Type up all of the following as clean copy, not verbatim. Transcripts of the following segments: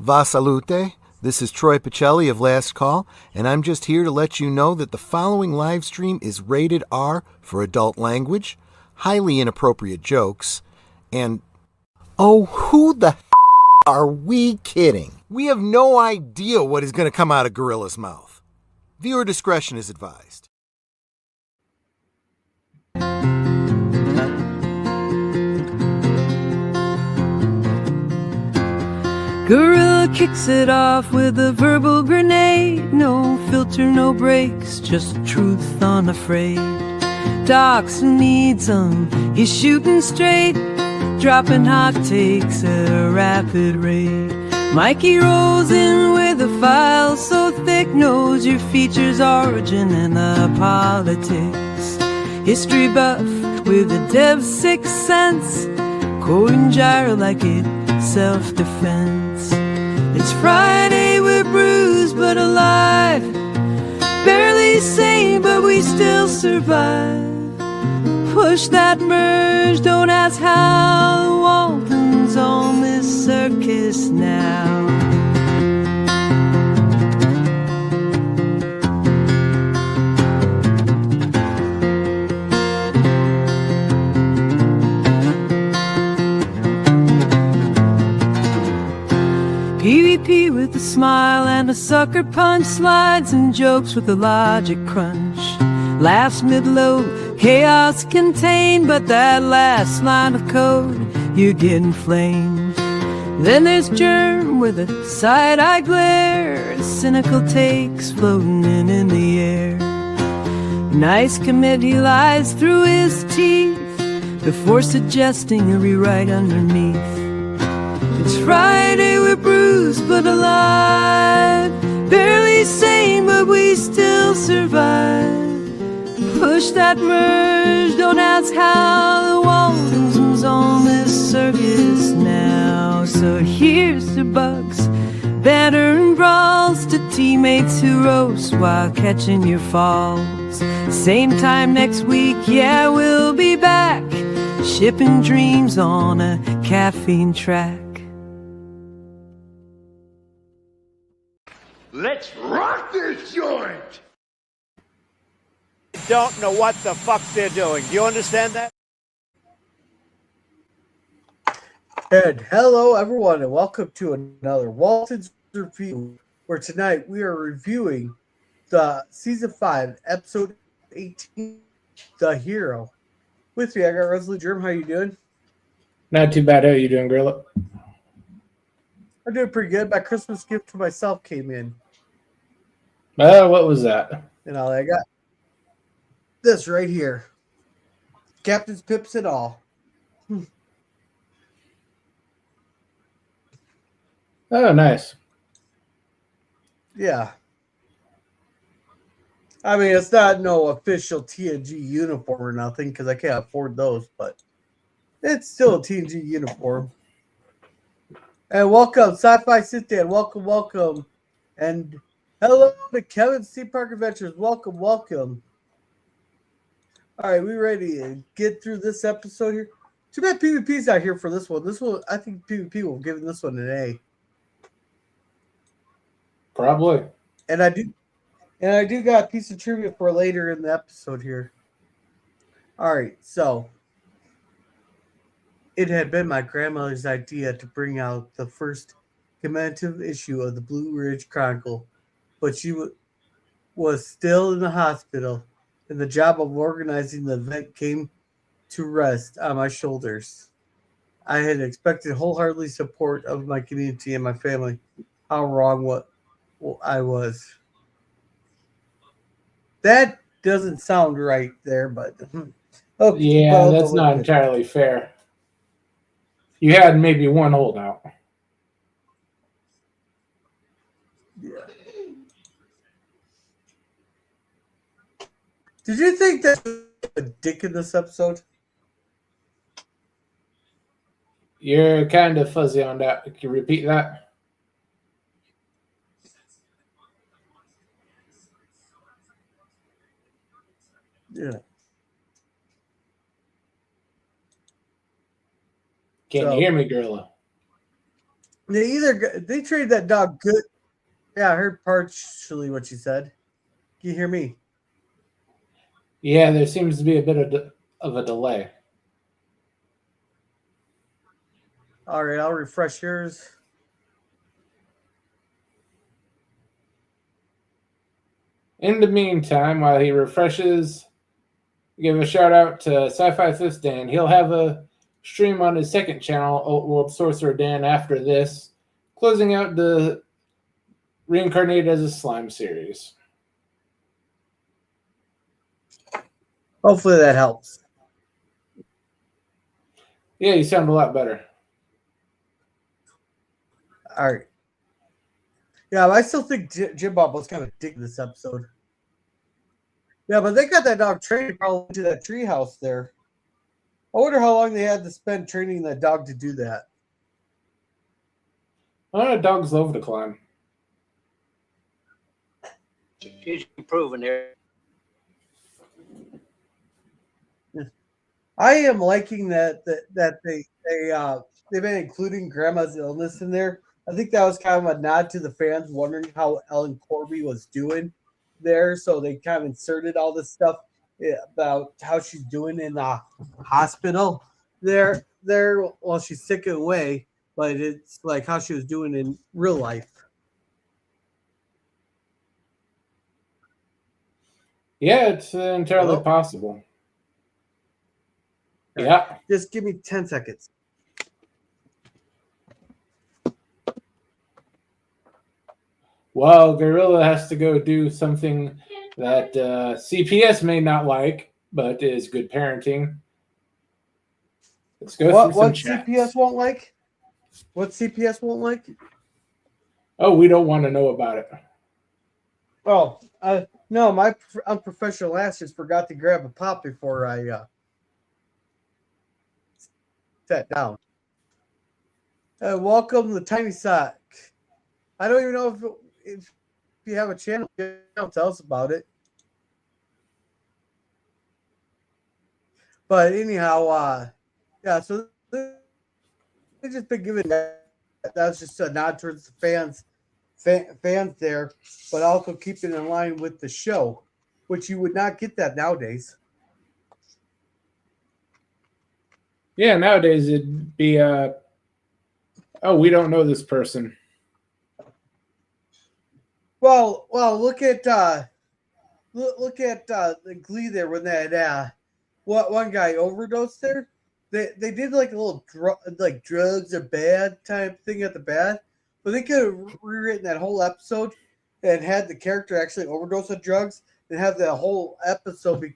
Va salute. This is Troy Pacelli of Last Call, and I'm just here to let you know that the following live stream is rated R for adult language, highly inappropriate jokes, and oh, who the are we kidding? We have no idea what is going to come out of Gorilla's mouth. Viewer discretion is advised. Gorilla kicks it off with a verbal grenade. No filter, no brakes, just truth unafraid. Docs needs 'em, he's shooting straight, dropping hot takes at a rapid rate. Mikey rolls in with a file so thick, knows your features, origin, and the politics. History buff with a dev's sixth sense, quoting gyro like it's self-defense. It's Friday, we're bruised but alive, barely sane but we still survive. Push that merge, don't ask how. The Waltons on this circus now. PvP with a smile and a sucker punch, slides and jokes with a logic crunch. Laughs mid-load, chaos contained, but that last line of code, you're getting flamed. Then there's Germ with a side-eye glare, cynical takes floating in the air. Nice commit, he lies through his teeth before suggesting a rewrite underneath. It's Friday, we're bruised but alive, barely sane but we still survive. Push that merge, don't ask how. The Waltons on this circus now. So here's to bugs, banter and brawls, to teammates who roast while catching your falls. Same time next week, yeah, we'll be back, shipping dreams on a caffeine track. Let's rock this joint! Don't know what the fuck they're doing. Do you understand that? And hello, everyone, and welcome to another Waltons review, where tonight we are reviewing the Season 5, Episode 18, The Hero. With me, I got Leslie Germ. How you doing? Not too bad. How are you doing, Gorilla? I'm doing pretty good. My Christmas gift to myself came in. What was that? And all I got this right here. Captain's Pips and all. Oh, nice. Yeah. I mean, it's not no official TNG uniform or nothing because I can't afford those, but it's still a TNG uniform. And welcome, Sci-Fi Sit-Down. Welcome, welcome. And hello to Kevin C. Park Adventures. Welcome, welcome. All right, we ready to get through this episode here? Too bad PvP's not here for this one. This one, I think PvP will give this one an A. Probably. And I do got a piece of trivia for later in the episode here. All right, so it had been my grandmother's idea to bring out the first commemorative issue of the Blue Ridge Chronicle, but she was still in the hospital, and the job of organizing the event came to rest on my shoulders. I had expected wholeheartedly support of my community and my family. How wrong what I was. That doesn't sound right there, but okay, yeah, that's not entirely fair. You had maybe one holdout. Yeah. Did you think that was a dick in this episode? You're kind of fuzzy on that. Can you repeat that? Yeah. Can you hear me, Gorilla? They traded that dog good. Yeah, I heard partially what you said. Can you hear me? Yeah, there seems to be a bit of a delay. All right, I'll refresh yours. In the meantime, while he refreshes, give a shout out to Sci-Fi Fifth Dan. He'll have a stream on his second channel, Old World Sorcerer Dan, after this, closing out the Reincarnated as a Slime series. Hopefully that helps. Yeah, you sound a lot better. All right. Yeah, but I still think Jim Bob was kind of digging this episode. Yeah, but they got that dog trained probably to that treehouse there. I wonder how long they had to spend training that dog to do that. A lot of dogs love to climb. She's improving there. I am liking that they've been including Grandma's illness in there. I think that was kind of a nod to the fans wondering how Ellen Corby was doing there, so they kind of inserted all this stuff about how she's doing in the hospital there while she's sick away, but it's like how she was doing in real life. Yeah, it's entirely possible. Yeah. Just give me 10 seconds. Well, Gorilla has to go do something that CPS may not like, but is good parenting. Let's go through some What chats. CPS won't like? What CPS won't like? Oh, we don't want to know about it. Oh, no, my unprofessional ass just forgot to grab a pop before I sat down. Welcome to the Tiny Sock. I don't even know if you have a channel, tell us about it. But anyhow, yeah, so they've just been giving that was just a nod towards the fans there, but also keeping in line with the show, which you would not get that nowadays. Yeah, nowadays it'd be oh, we don't know this person. Well, look at the Glee there when that one guy overdosed there. They did like a little drugs are bad type thing at the back, but they could have rewritten that whole episode and had the character actually overdose on drugs and have the whole episode be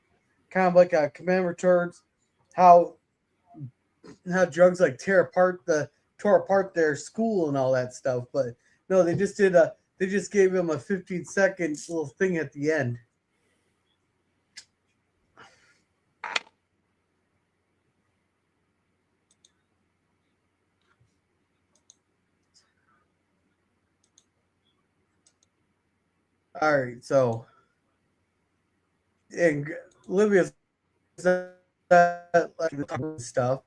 kind of like a commemorate towards how drugs like tore apart their school and all that stuff. But no, they just gave him a 15-second little thing at the end. All right, so and Olivia's stuff.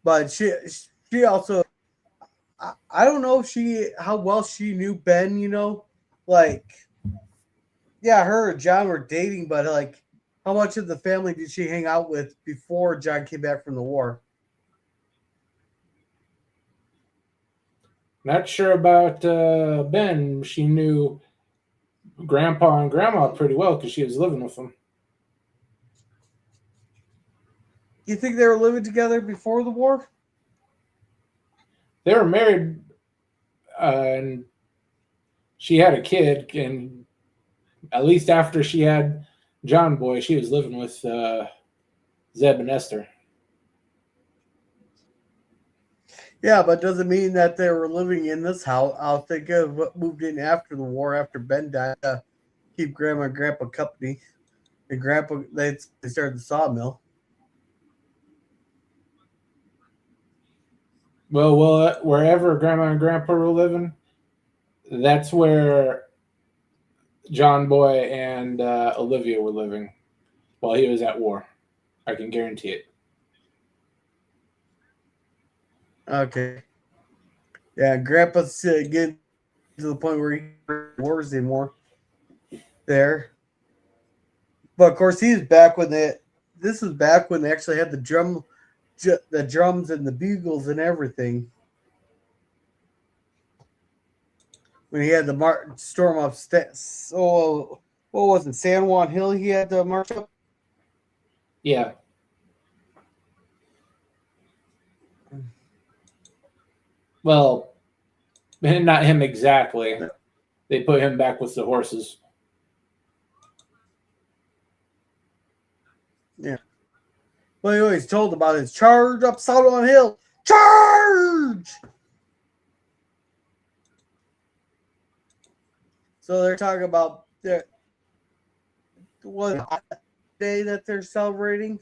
But she also, I don't know if how well she knew Ben, like, yeah, her and John were dating, but like, how much of the family did she hang out with before John came back from the war? Not sure about Ben. She knew Grandpa and Grandma pretty well because she was living with them. You think they were living together before the war? They were married, and she had a kid, and at least after she had John Boy, she was living with Zeb and Esther. Yeah, but doesn't mean that they were living in this house. I'll think of what moved in after the war, after Ben died, keep Grandma and Grandpa company. And Grandpa, they started the sawmill. Well, wherever Grandma and Grandpa were living, that's where John Boy and Olivia were living while he was at war. I can guarantee it. Okay. Yeah, Grandpa's getting to the point where he wars anymore. There. But of course, he's back when they. This was back when they actually had the drums and the bugles and everything. When he had the storm up. So what was it? San Juan Hill. He had to march up. Yeah. Well, not him exactly. They put him back with the horses. Yeah. Well, he always told about his charge up San Juan Hill. Charge! So they're talking about what day that they're celebrating,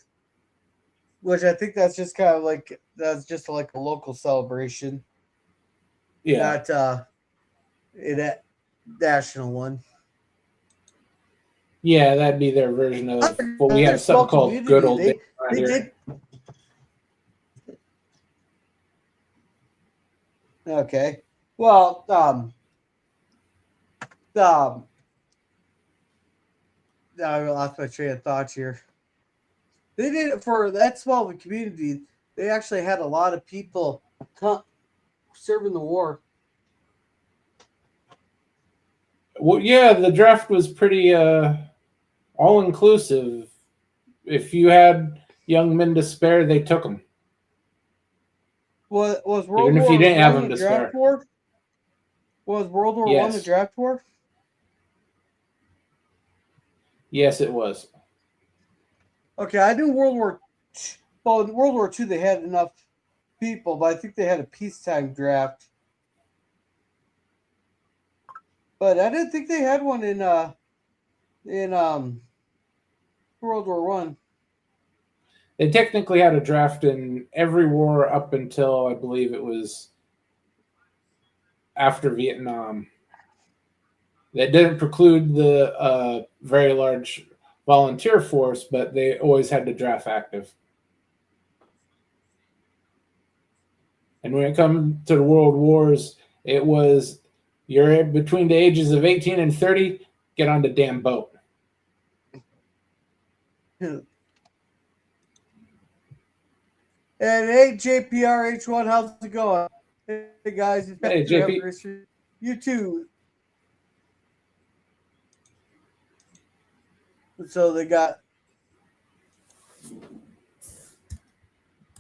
which I think that's just kind of like that's just like a local celebration, Yeah. not a national one. Yeah, that'd be their version of well, we have something called good old days around They here. did. Okay. Well, I lost my train of thought here. They did it for that small of a community. They actually had a lot of people serving the war. Well, yeah, the draft was pretty all inclusive. If you had young men to spare, they took them. Was World Even if War you didn't have One them the to draft spare. war? Was World War One the Yes. draft war? Yes, it was. Okay, I knew World War. Well, in World War II they had enough people, but I think they had a peacetime draft. But I didn't think they had one in World War One. They technically had a draft in every war up until I believe it was after Vietnam. That didn't preclude the very large volunteer force, but they always had the draft active. And when it comes to the world wars, it was you're between the ages of 18 and 30, get on the damn boat. And hey, JPRH1, how's it going? Hey guys, it's Hey, JP. You too. So they got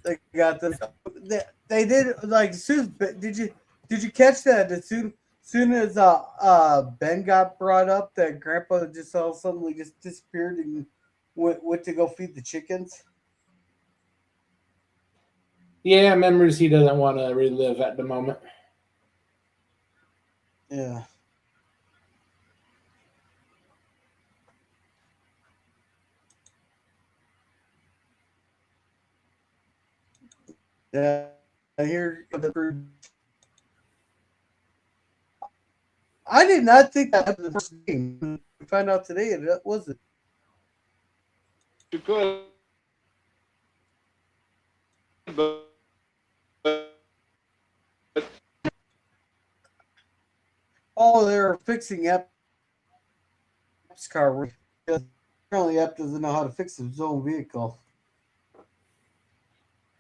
the they did like soon. Did you catch that as soon as Ben got brought up that Grandpa just all suddenly just disappeared and went to go feed the chickens? Yeah, memories he doesn't want to relive at the moment. Yeah. Yeah. Here I did not think that was the first game. We found out today it wasn't. You could, but Oh, they're fixing Epps' car. Apparently, Ep doesn't know how to fix his own vehicle.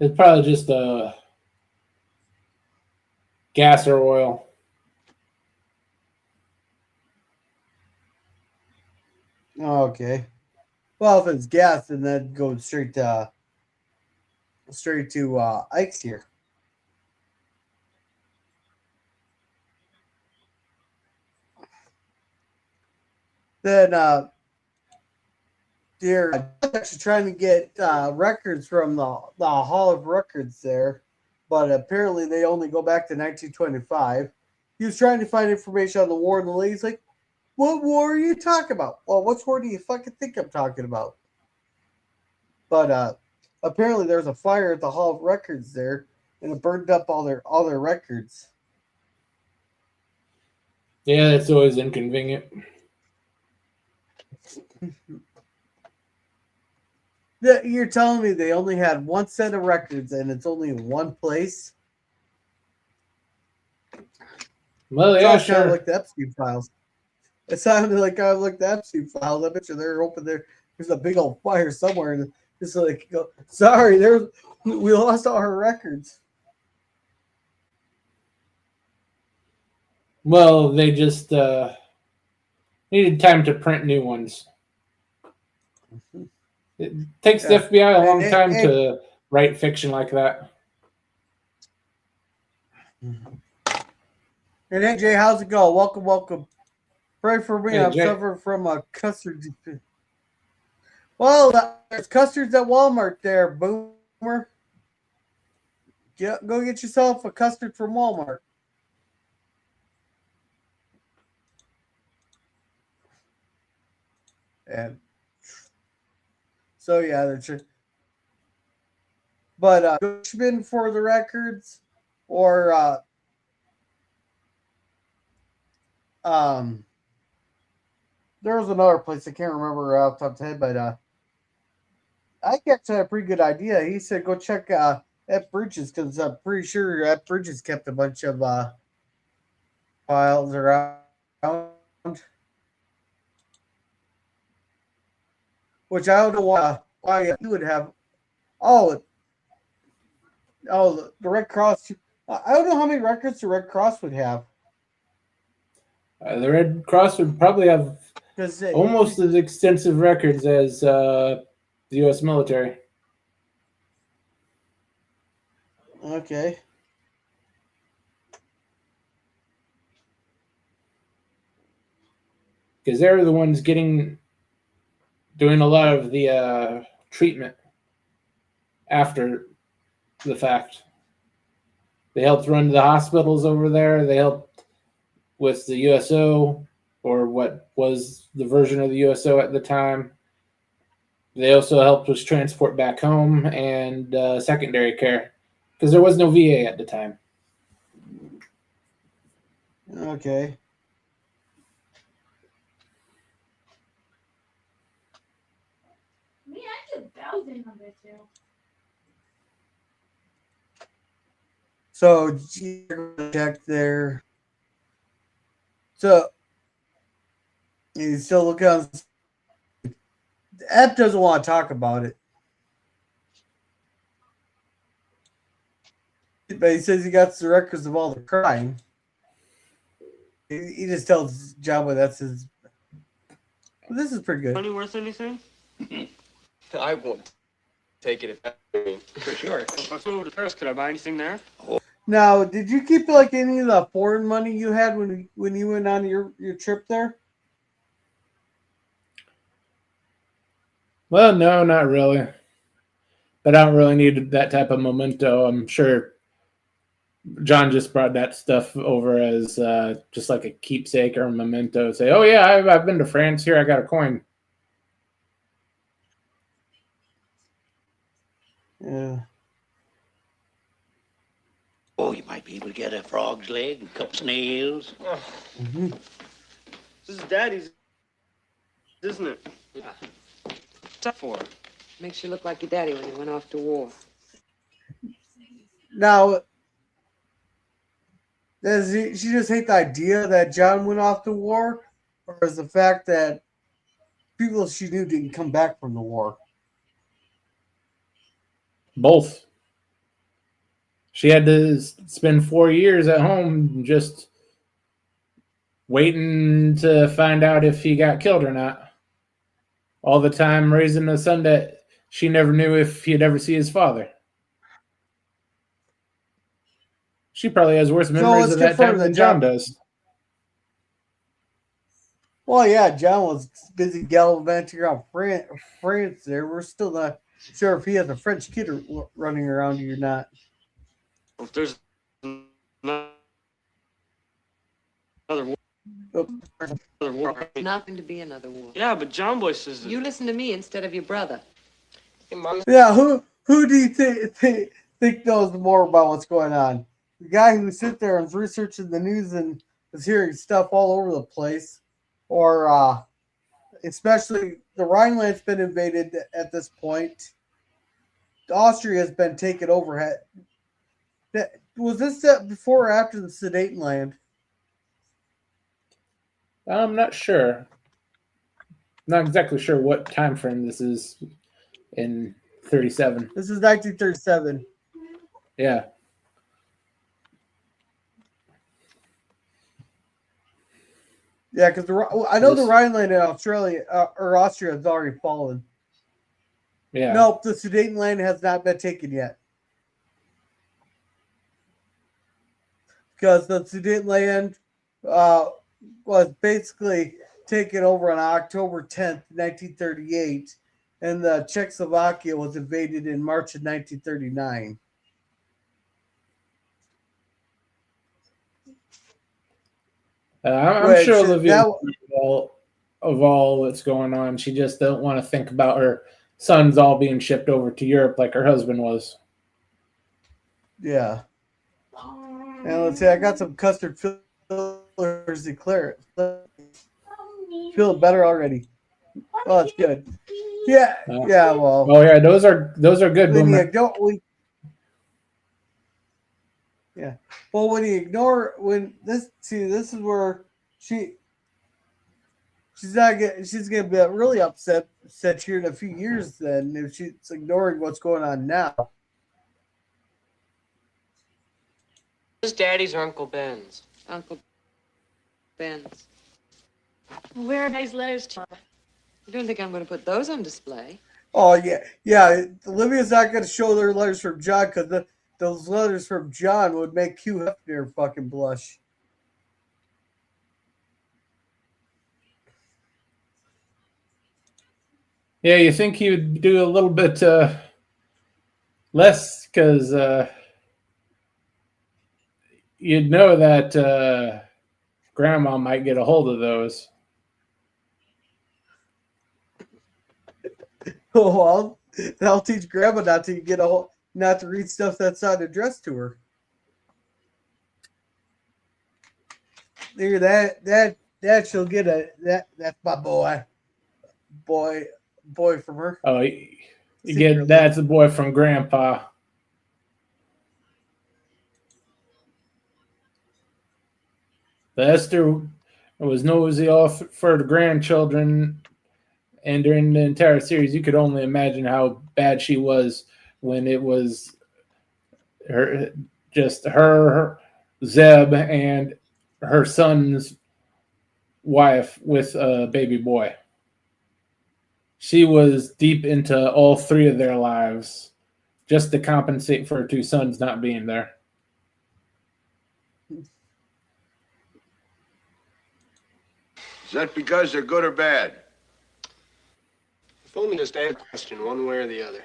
It's probably just gas or oil. Oh, okay. Well, if it's gas, then that goes straight to Ike's here. Then they're actually trying to get records from the Hall of Records there, but apparently they only go back to 1925. He was trying to find information on the war, and the lady's like, "What war are you talking about?" Well, what war do you fucking think I'm talking about? But apparently there was a fire at the Hall of Records there, and it burned up all their records. Yeah, that's always inconvenient. You're telling me they only had one set of records and it's only in one place? Well, It yeah, sounds kind of sure. like the Epstein files. It sounded like kind of like the Epstein files. I bet you they're open there. There's a big old fire somewhere, and it's like, sorry, we lost all our records. Well, they just needed time to print new ones. It takes the Yeah. FBI a long And, time to write fiction like that. And hey, Jay, how's it going? Welcome, welcome. Pray for me. Hey, I'm Jay. suffering from a custard. Well, there's custards at Walmart there, Boomer. Go get yourself a custard from Walmart. And so, yeah, that's it. But Cushman for the records, or there was another place I can't remember off the top of the head, but I actually had a pretty good idea. He said go check F Bridges because I'm pretty sure F Bridges kept a bunch of files around, which I don't know why you would have. Oh, the Red Cross. I don't know how many records the Red Cross would have. The Red Cross would probably have almost as extensive records as the U.S. military. Okay. Because they're the ones doing a lot of the treatment after the fact. They helped run the hospitals over there. They helped with the USO, or what was the version of the USO at the time. They also helped with transport back home and secondary care, because there was no VA at the time. Okay. Me, I did browsing on this too. So check there. So you still look on. The app doesn't want to talk about it, but he says he got the records of all the crime. He just tells Jabba that's his. Well, this is pretty good. Money worth anything? I won't take it for sure. If I flew over to Paris, could I buy anything there? Now, did you keep like any of the foreign money you had when you went on your trip there? Well, no, not really. But I don't really need that type of memento. I'm sure John just brought that stuff over as just like a keepsake or a memento. Say, oh yeah, I've been to France. Here, I got a coin. Yeah. Oh, you might be able to get a frog's leg, a couple snails. Oh, Mm-hmm. this is Daddy's, isn't it? Yeah. What's that for? Makes you look like your daddy when he went off to war. Now, does she just hate the idea that John went off to war, or is the fact that people she knew didn't come back from the war? Both. She had to spend 4 years at home just waiting to find out if he got killed or not. All the time raising a son that she never knew if he'd ever see his father. She probably has worse memories of that time than John does. Well, yeah, John was busy gallivanting around France there. We're still not sure if he has a French kid running around or not. Well, if there's another war. Another war. Nothing to be another war. Yeah, but John Boy says that. You listen to me instead of your brother. Yeah, who do you think knows more about what's going on? The guy who sits there and is researching the news and is hearing stuff all over the place, or especially the Rhineland's been invaded at this point. Austria has been taken over. was this set before or after the Sudetenland? I'm not sure. Not exactly sure what time frame this is in 37. This is 1937. Yeah. Yeah, because I know the Rhineland in Australia or Austria has already fallen. Yeah. Nope, the Sudetenland has not been taken yet. Because the Sudetenland was basically taken over on October 10th, 1938, and the Czechoslovakia was invaded in March of 1939. I'm sure Olivia of all that's going on. She just don't want to think about her sons all being shipped over to Europe like her husband was. Yeah. And let's see, I got some custard fillers declared. Feel better already. Oh, that's good. Yeah, yeah. Well. Oh yeah, those are good. When Boomer. you don't, yeah. Well, when you ignore this is where she's gonna be really upset here in a few years. Then if she's ignoring what's going on now. Is Daddy's or Uncle Ben's? Uncle Ben's. Where are these letters to? You don't think I'm going to put those on display? Oh yeah, yeah. Olivia's not going to show their letters from John because those letters from John would make Hugh Hefner fucking blush. Yeah, you think he would do a little bit less because you'd know that Grandma might get a hold of those. Oh, well, that'll teach Grandma not to read stuff that's not addressed to her. There, that she'll get that's my boy from her. Oh, you get that's a boy from Grandpa. But Esther was nosy all for the grandchildren, and during the entire series, you could only imagine how bad she was when it was her, Zeb, and her son's wife with a baby boy. She was deep into all three of their lives just to compensate for her two sons not being there. Is that because they're good or bad? If only just ask a question one way or the other.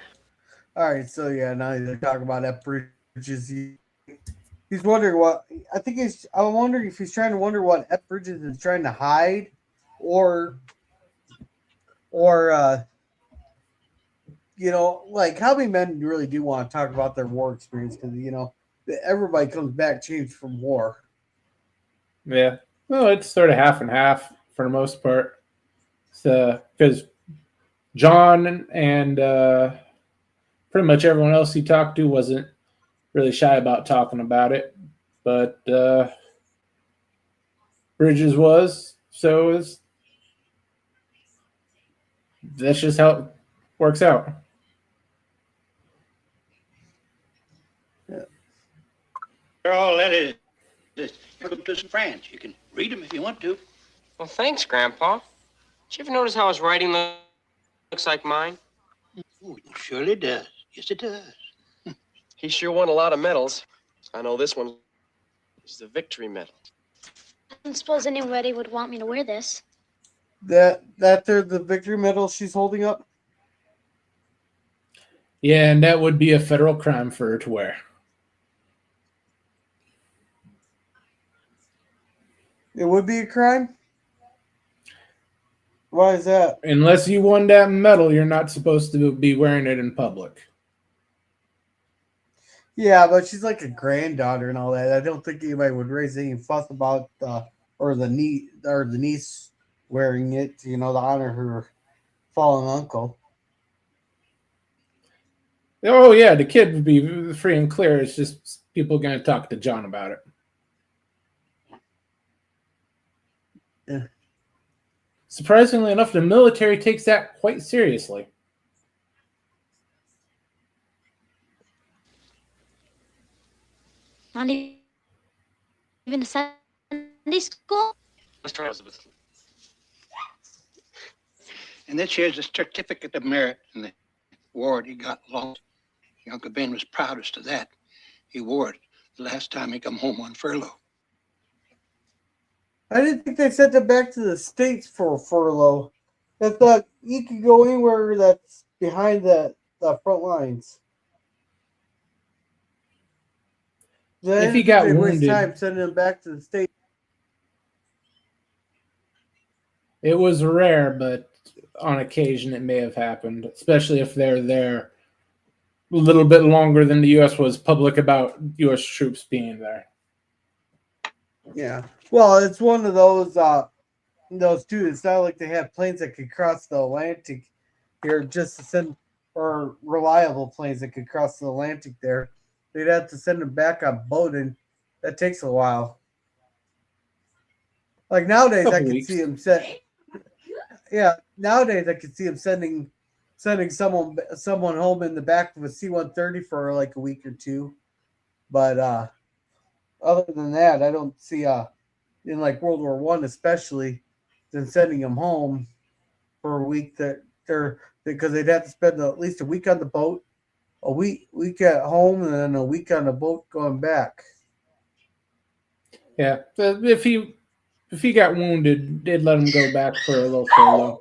All right, so yeah, now they're talking about F. Bridges. He's wondering what I'm wondering if he's trying to wonder what F. Bridges is trying to hide, or like how many men really do want to talk about their war experience because everybody comes back changed from war. Yeah, well, it's sort of half and half for the most part. So because John and pretty much everyone else he talked to wasn't really shy about talking about it, but Bridges was. So is that's just how it works out. They're all letters to France. You can read them if you want to. Well, thanks, Grandpa. Did you ever notice how his writing looks like mine? Oh, it surely does. Yes, it does. He sure won a lot of medals. I know this one is the victory medal. I don't suppose anybody would want me to wear this. That they're the victory medal she's holding up? Yeah, and that would be a federal crime for her to wear. It would be a crime? Why is that? Unless you won that medal, you're not supposed to be wearing it in public. Yeah, but she's like a granddaughter and all that. I don't think anybody would raise any fuss about the niece wearing it, to honor her fallen uncle. Oh yeah, the kid would be free and clear. It's just people going to talk to John about it. Yeah. Surprisingly enough, the military takes that quite seriously. Not even a Sunday school? Let's try Elizabeth. And then she has a certificate of merit in the award he got long. Uncle Ben was proudest of that. He wore it the last time he come home on furlough. I didn't think they sent them back to the States for furlough. I thought you could go anywhere that's behind the front lines. If he got waste wounded, time sending them back to the States. it was rare, but on occasion it may have happened, especially if they're there a little bit longer than the U.S. was public about U.S. troops being there. Yeah. Well, it's one of those too. It's not like they have planes that could cross the Atlantic here just to send, or reliable planes that could cross the Atlantic there. They'd have to send them back on boat, and that takes a while. Like nowadays, I can see them set. Yeah, nowadays I can see them sending someone home in the back of a C-130 for like a week or two. But other than that, I don't see in like World War One especially, than sending them home for a week because they'd have to spend at least a week on the boat, a week at home, and then a week on the boat going back. Yeah, if he got wounded, they'd let him go back for a little furlough.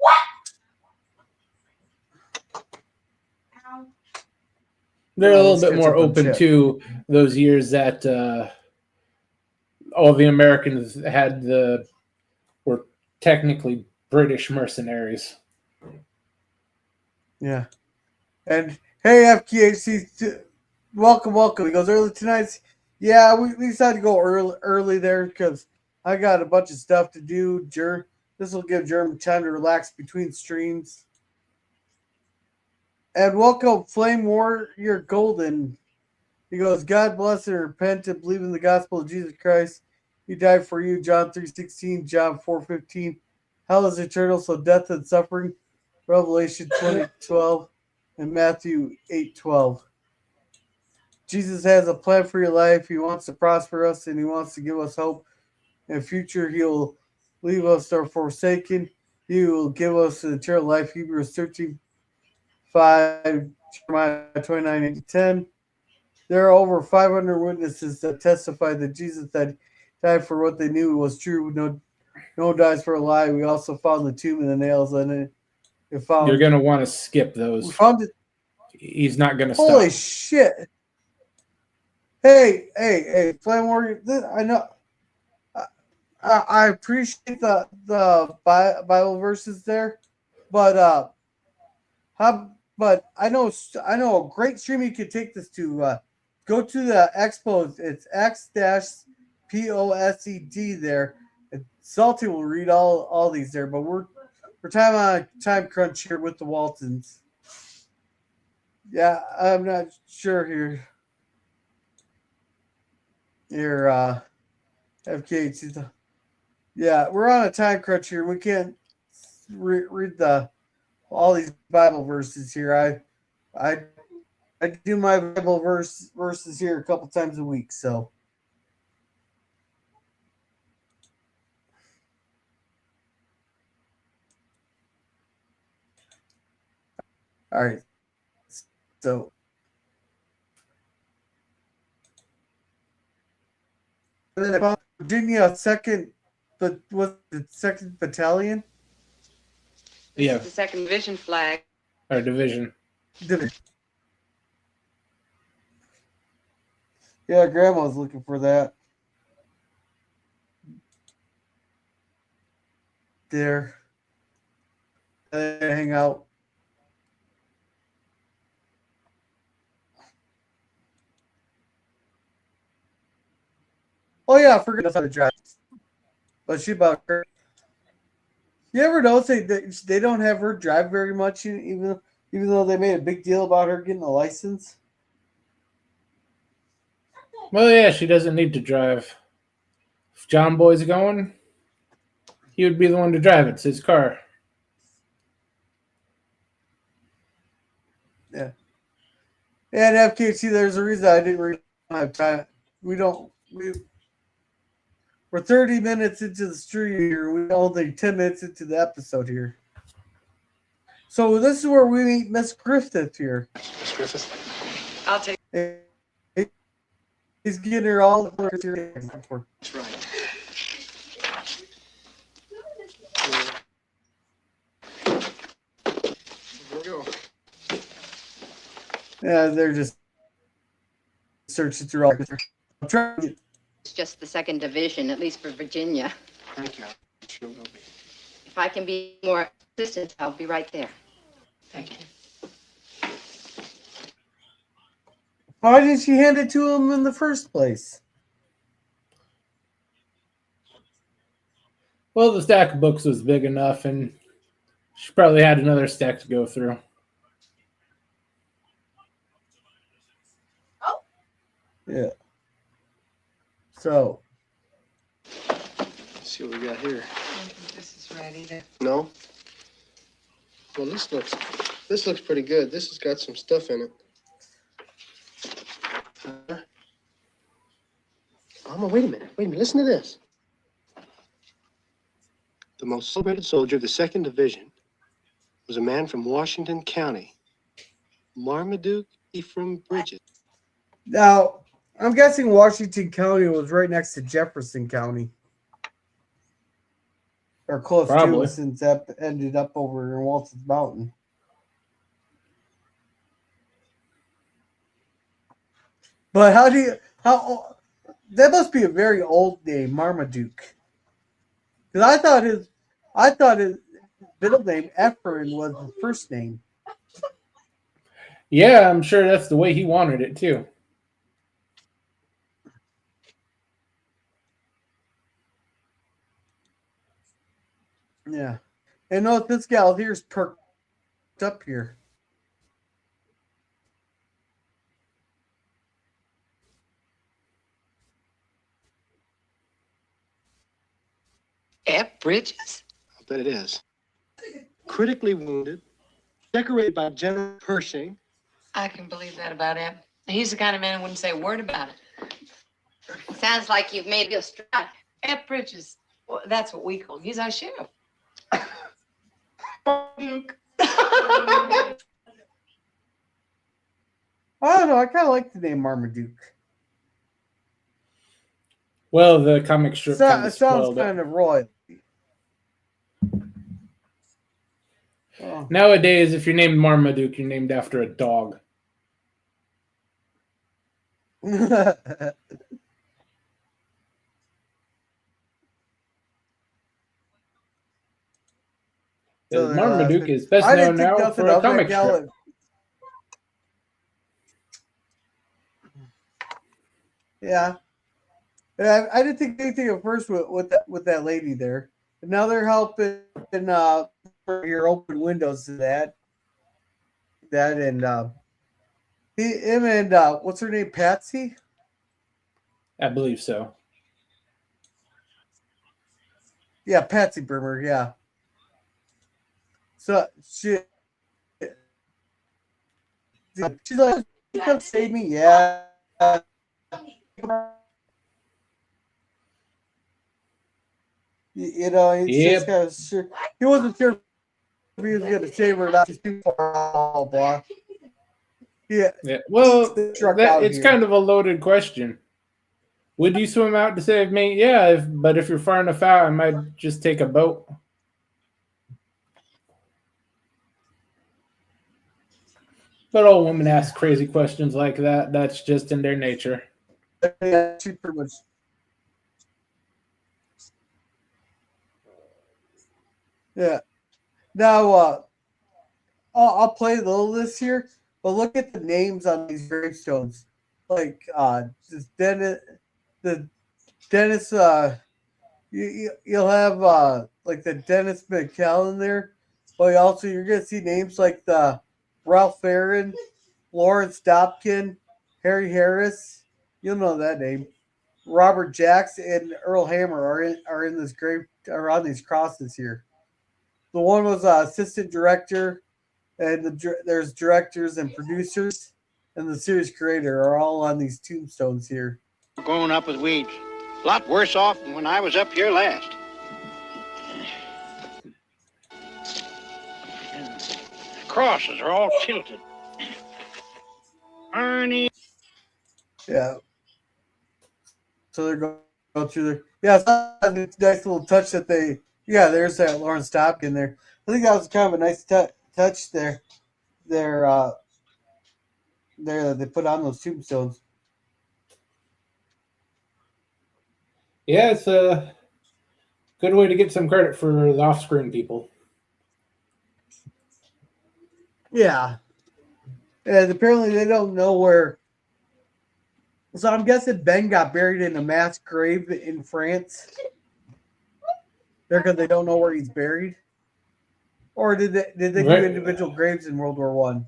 They're a little bit more open to those years that all the Americans were technically British mercenaries. Yeah. And hey, FKHC, welcome. He goes early tonight. Yeah, we decided to go early there because I got a bunch of stuff to do. This will give Jeremy time to relax between streams. And welcome, Flame Warrior Golden. He goes, God bless and repent and believe in the gospel of Jesus Christ. He died for you, John 3:16, John 4:15. Hell is eternal, so death and suffering, Revelation 20:12, and Matthew 8:12. Jesus has a plan for your life. He wants to prosper us, and he wants to give us hope. In the future, he will leave us or forsaken. He will give us an eternal life. Hebrews 13:5, Jeremiah 29:10. There are over 500 witnesses that testify that Jesus died for what they knew was true. No one dies for a lie. We also found the tomb and the nails in it. You're going to want to skip those. We found it. He's not going to stop. Holy shit. Hey, Flame Warrior. I know. I appreciate the Bible verses there, but I know a great stream you could take this to. Go to the Expo. It's X-POSED there. Salty will read all these there, but we're on time crunch here with the Waltons. Yeah, I'm not sure here. Here, FKH. Yeah, we're on a time crunch here. We can't read all these Bible verses here. I do my Bible verses here a couple times a week, so. All right. So. And then I found Virginia but was the 2nd Battalion? Yeah. The 2nd Division flag. Or division. Yeah, Grandma's looking for that. There. Hang out. Oh yeah, I forgot how to drive. But she about her. You ever notice they don't have her drive very much, even Even though they made a big deal about her getting a license. Well, yeah, she doesn't need to drive. If John Boy's going, he would be the one to drive it. It's his car. Yeah. And FKC, there's a reason I didn't really have time. We're 30 minutes into the stream here. We're only 10 minutes into the episode here. So this is where we meet Miss Griffith here. Miss Griffith? I'll take He's getting her all the here. That's right. Here we go. Yeah, they're just searching through all. I'm trying to get It's just the 2nd Division, at least for Virginia. Thank you. Sure will be. If I can be more assistance, I'll be right there. Thank you. Why did she hand it to him in the first place? Well, the stack of books was big enough, and she probably had another stack to go through. Yeah. So. Let's see what we got here. I don't think this is right either. No? Well, this looks pretty good. This has got some stuff in it. Wait a minute. Listen to this. The most celebrated soldier of the 2nd Division was a man from Washington County, Marmaduke Ephraim Bridges. Now, I'm guessing Washington County was right next to Jefferson County. Or close Probably. to, since that ended up over in Waltons Mountain. But that must be a very old name, Marmaduke. Because I thought his middle name, Ephraim, was his first name. Yeah, I'm sure that's the way he wanted it, too. Yeah. And note this gal here's perked up here. F. Bridges? I'll bet it is. Critically wounded, decorated by General Pershing. I can believe that about him. He's the kind of man who wouldn't say a word about it. Sounds like you've made a strike. F. Bridges. Well, that's what we call him. He's our sheriff. I don't know. I kind of like the name Marmaduke. Well, the comic strip kind It of sounds spoiled it. kind of royal. Oh. Nowadays, if you're named Marmaduke, you're named after a dog. Marmaduke is best known now for a comic strip. Yeah. I didn't think anything at first with that lady there. But now they're helping for your open windows to that. And him and what's her name? Patsy? I believe so. Yeah, Patsy Brimmer, yeah. So she's like, you come save me, yeah. You know, he's just kind of sure. He wasn't sure if he was going to save her or not. He's too far, blah. Yeah. Well, it's kind of a loaded question. Would you swim out to save me? Yeah, but if you're far enough out, I might just take a boat. But all women ask crazy questions like that. That's just in their nature. Yeah, she pretty much. Yeah. Now, I'll play a little of this here, but look at the names on these gravestones. Like, this Dennis, you'll have, like the Dennis McKellen there, but also you're going to see names like the Ralph Farron, Lawrence Dobkin, Harry Harris. You'll know that name. Robert Jacks and Earl Hammer are in this grave are on these crosses here. The one was assistant director, and there's directors and producers, and the series creator are all on these tombstones here. Growing up with weeds. A lot worse off than when I was up here last. And the crosses are all tilted. Ernie. Yeah. So they're going through there. Yeah, it's a nice little touch that they. Yeah, there's that Lawrence Dobkin there. I think that was kind of a nice touch there. There that they put on those tombstones. Yeah, it's a good way to get some credit for the off-screen people. Yeah. And apparently they don't know where. So I'm guessing Ben got buried in a mass grave in France. Because they don't know where he's buried. Or did they do individual graves in World War One?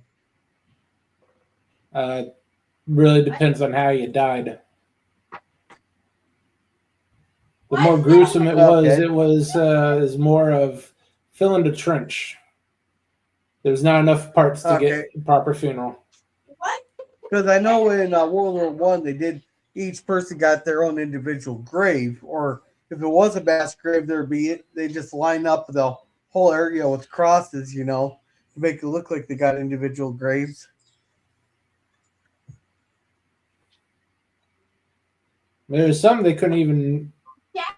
Really depends on how you died. The more gruesome it was more of fill in the trench. There's not enough parts to get a proper funeral. Because I know in World War One they each person got their own individual grave, or if it was a mass grave, they just line up the whole area with crosses, to make it look like they got individual graves. There's some they couldn't even.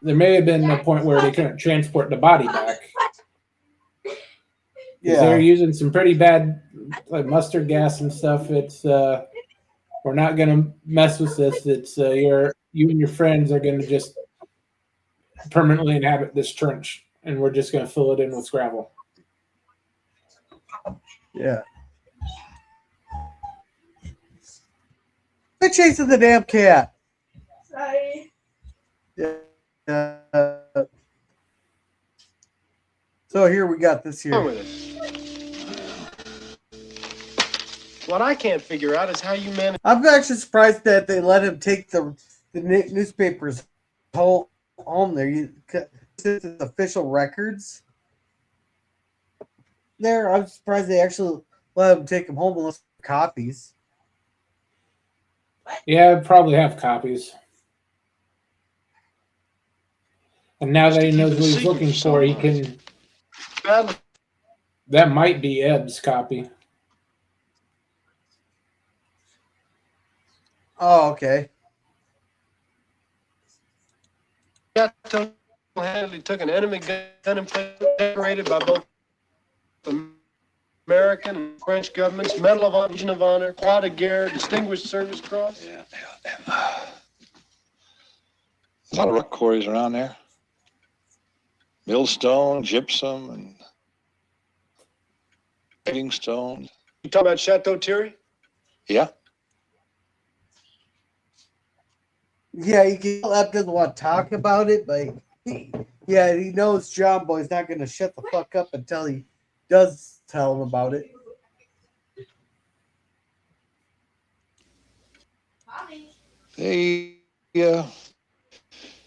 There may have been a point where they couldn't transport the body back. Yeah, they're using some pretty bad mustard gas and stuff. It's we're not gonna mess with this. It's you and your friends are gonna just permanently inhabit this trench, and we're just gonna fill it in with gravel. Yeah. Quit chasing the damn cat. Sorry. Yeah. So here we got this here. What I can't figure out is how you manage. I'm actually surprised that they let him take the newspapers home there. This is official records. There, I'm surprised they actually let him take them home unless copies. Yeah, I'd probably have copies. And now that he knows what he's looking for, he can. That might be Ebb's copy. Oh, okay. He took an enemy gun and decorated by both the American and French governments, Medal of Legion of Honor, Croix de Guerre, Distinguished Service Cross. Yeah. A lot of rock quarries around there. Millstone, gypsum, and paving stone. You talking about Chateau Thierry? Yeah. Yeah, Ep doesn't want to talk about it, but he knows John Boy's not going to shut the fuck up until he does tell him about it. A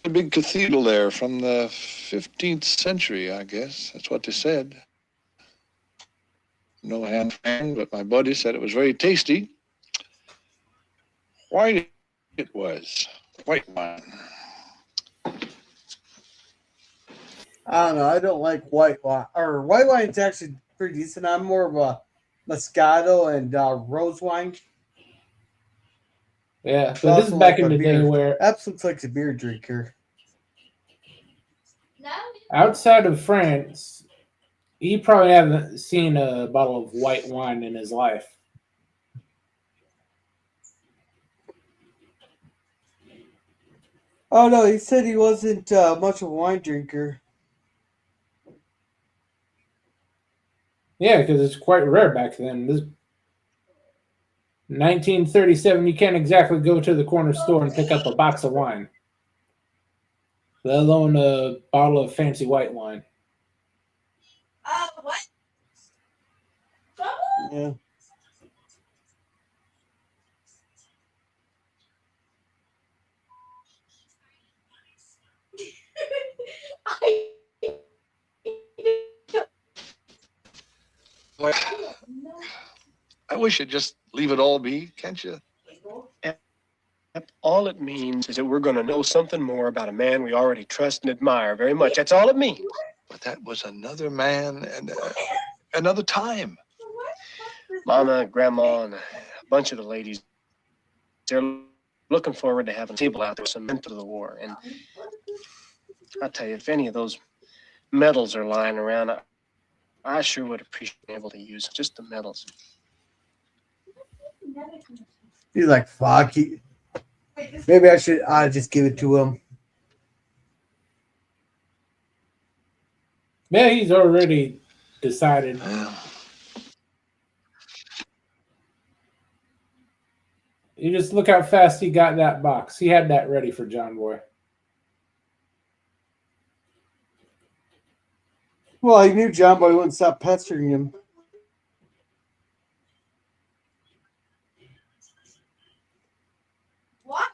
big cathedral there from the 15th century, I guess. That's what they said. No hand, but my buddy said it was very tasty. White it was. White wine. I don't know. I don't like white wine. Or white wine's actually pretty decent. I'm more of a Moscato and rose wine. Yeah, so this is back in the day where Epps looks like a beer drinker. Outside of France, he probably hasn't seen a bottle of white wine in his life. Oh no, he said he wasn't much of a wine drinker. Yeah, because it's quite rare back then. This 1937, you can't exactly go to the corner store and pick up a box of wine, let alone a bottle of fancy white wine. Yeah. Boy, I wish you'd just leave it all be, can't you? All it means is that we're going to know something more about a man we already trust and admire very much. That's all it means. But that was another man and another time. Mama, Grandma, and a bunch of the ladies, they're looking forward to having people out there some men to the war. And I'll tell you, if any of those medals are lying around, I sure would appreciate being able to use just the medals. He's like, fuck. Maybe I should just give it to him. Yeah, he's already decided. You just look how fast he got that box. He had that ready for John Boy. Well, he knew John Boy wouldn't stop pestering him. What?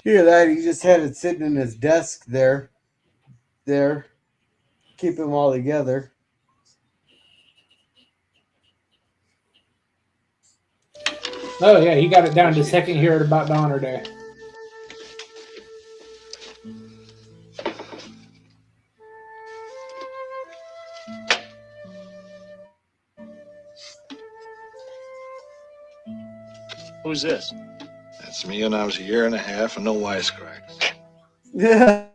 Hear that? He just had it sitting in his desk there, keep them all together. Oh yeah, he got it down to second here at about Donner Day. Who's this? That's me when I was a year and a half and no wisecracks. Yeah.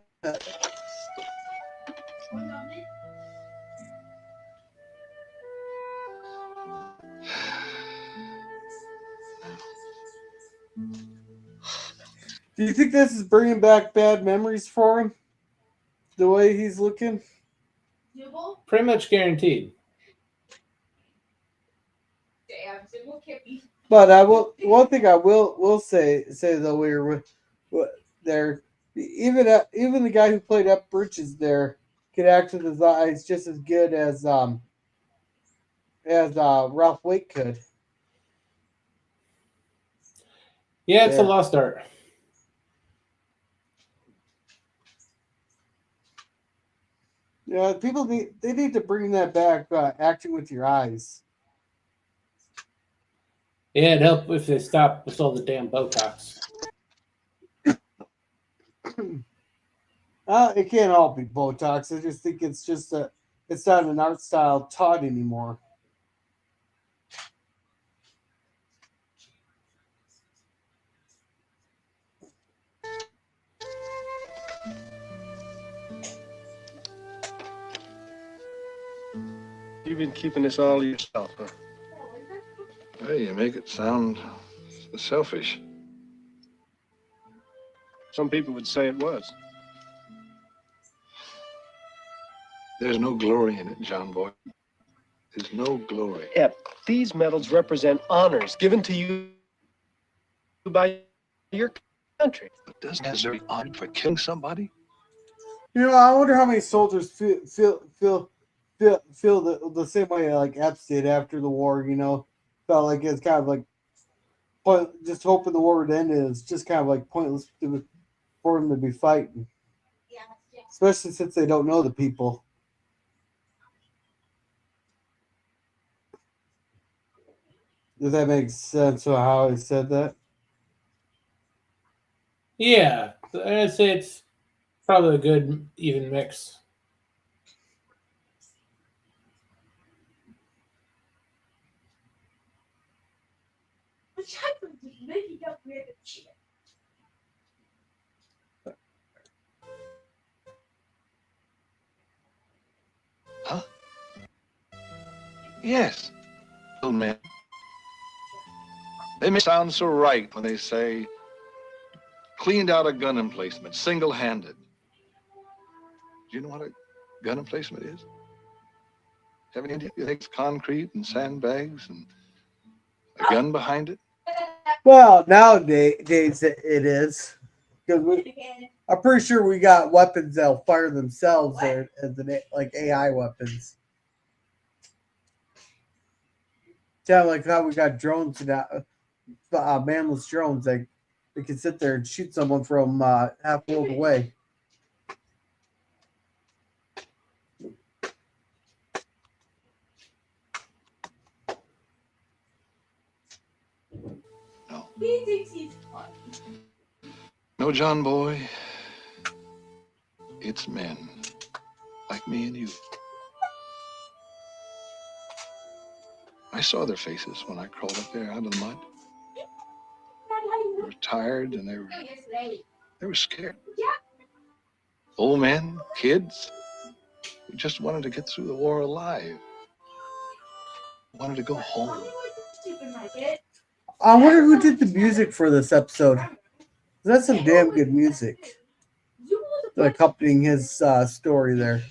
Do you think this is bringing back bad memories for him? The way he's looking? Pretty much guaranteed. But I will. One thing I will say though, we were there. Even the guy who played Up Bridges there could act with his eyes just as good as Ralph Waite could. Yeah, it's a lost art. Yeah, people need to bring that back. Acting with your eyes. Yeah, it'd help if they stopped with all the damn Botox. It can't all be Botox. I just think it's just it's not an art style taught anymore. You've been keeping this all to yourself, huh? Well, you make it sound selfish. Some people would say it was. There's no glory in it, John Boy. There's no glory. Ep, these medals represent honors given to you by your country. But doesn't it deserve honor for killing somebody? You know, I wonder how many soldiers feel the same way like Epps did after the war. You know, felt like it's kind of like just hoping the war would end. It's just kind of like pointless for them to be fighting, especially since they don't know the people. Does that make sense of how I said that? Yeah, I'd say it's probably a good even mix. Huh? Yes. Old man. They may sound so right when they say, cleaned out a gun emplacement, single-handed. Do you know what a gun emplacement is? Have any idea? You think it's concrete and sandbags and a gun behind it? Well, nowadays it is. Because I'm pretty sure we got weapons that'll fire themselves like AI weapons. Sound like how we got drones now, manless drones. Like they can sit there and shoot someone from half a world away. No. No, John boy. It's men like me and you. I saw their faces when I crawled up there out of the mud. They were tired and they were scared. Old men, kids, who just wanted to get through the war alive. Wanted to go home. I wonder who did the music for this episode. That's some damn good music. Accompanying his story there.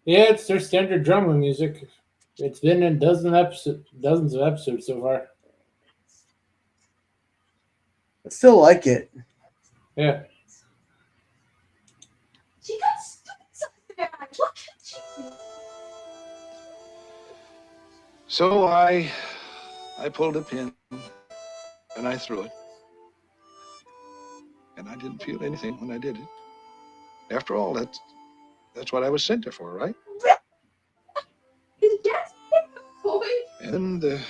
Yeah, it's their standard drama music. It's been in dozens of episodes so far. I still like it. Yeah. So I pulled a pin and I threw it. And I didn't feel anything when I did it. After all, that's what I was sent there for, right? And the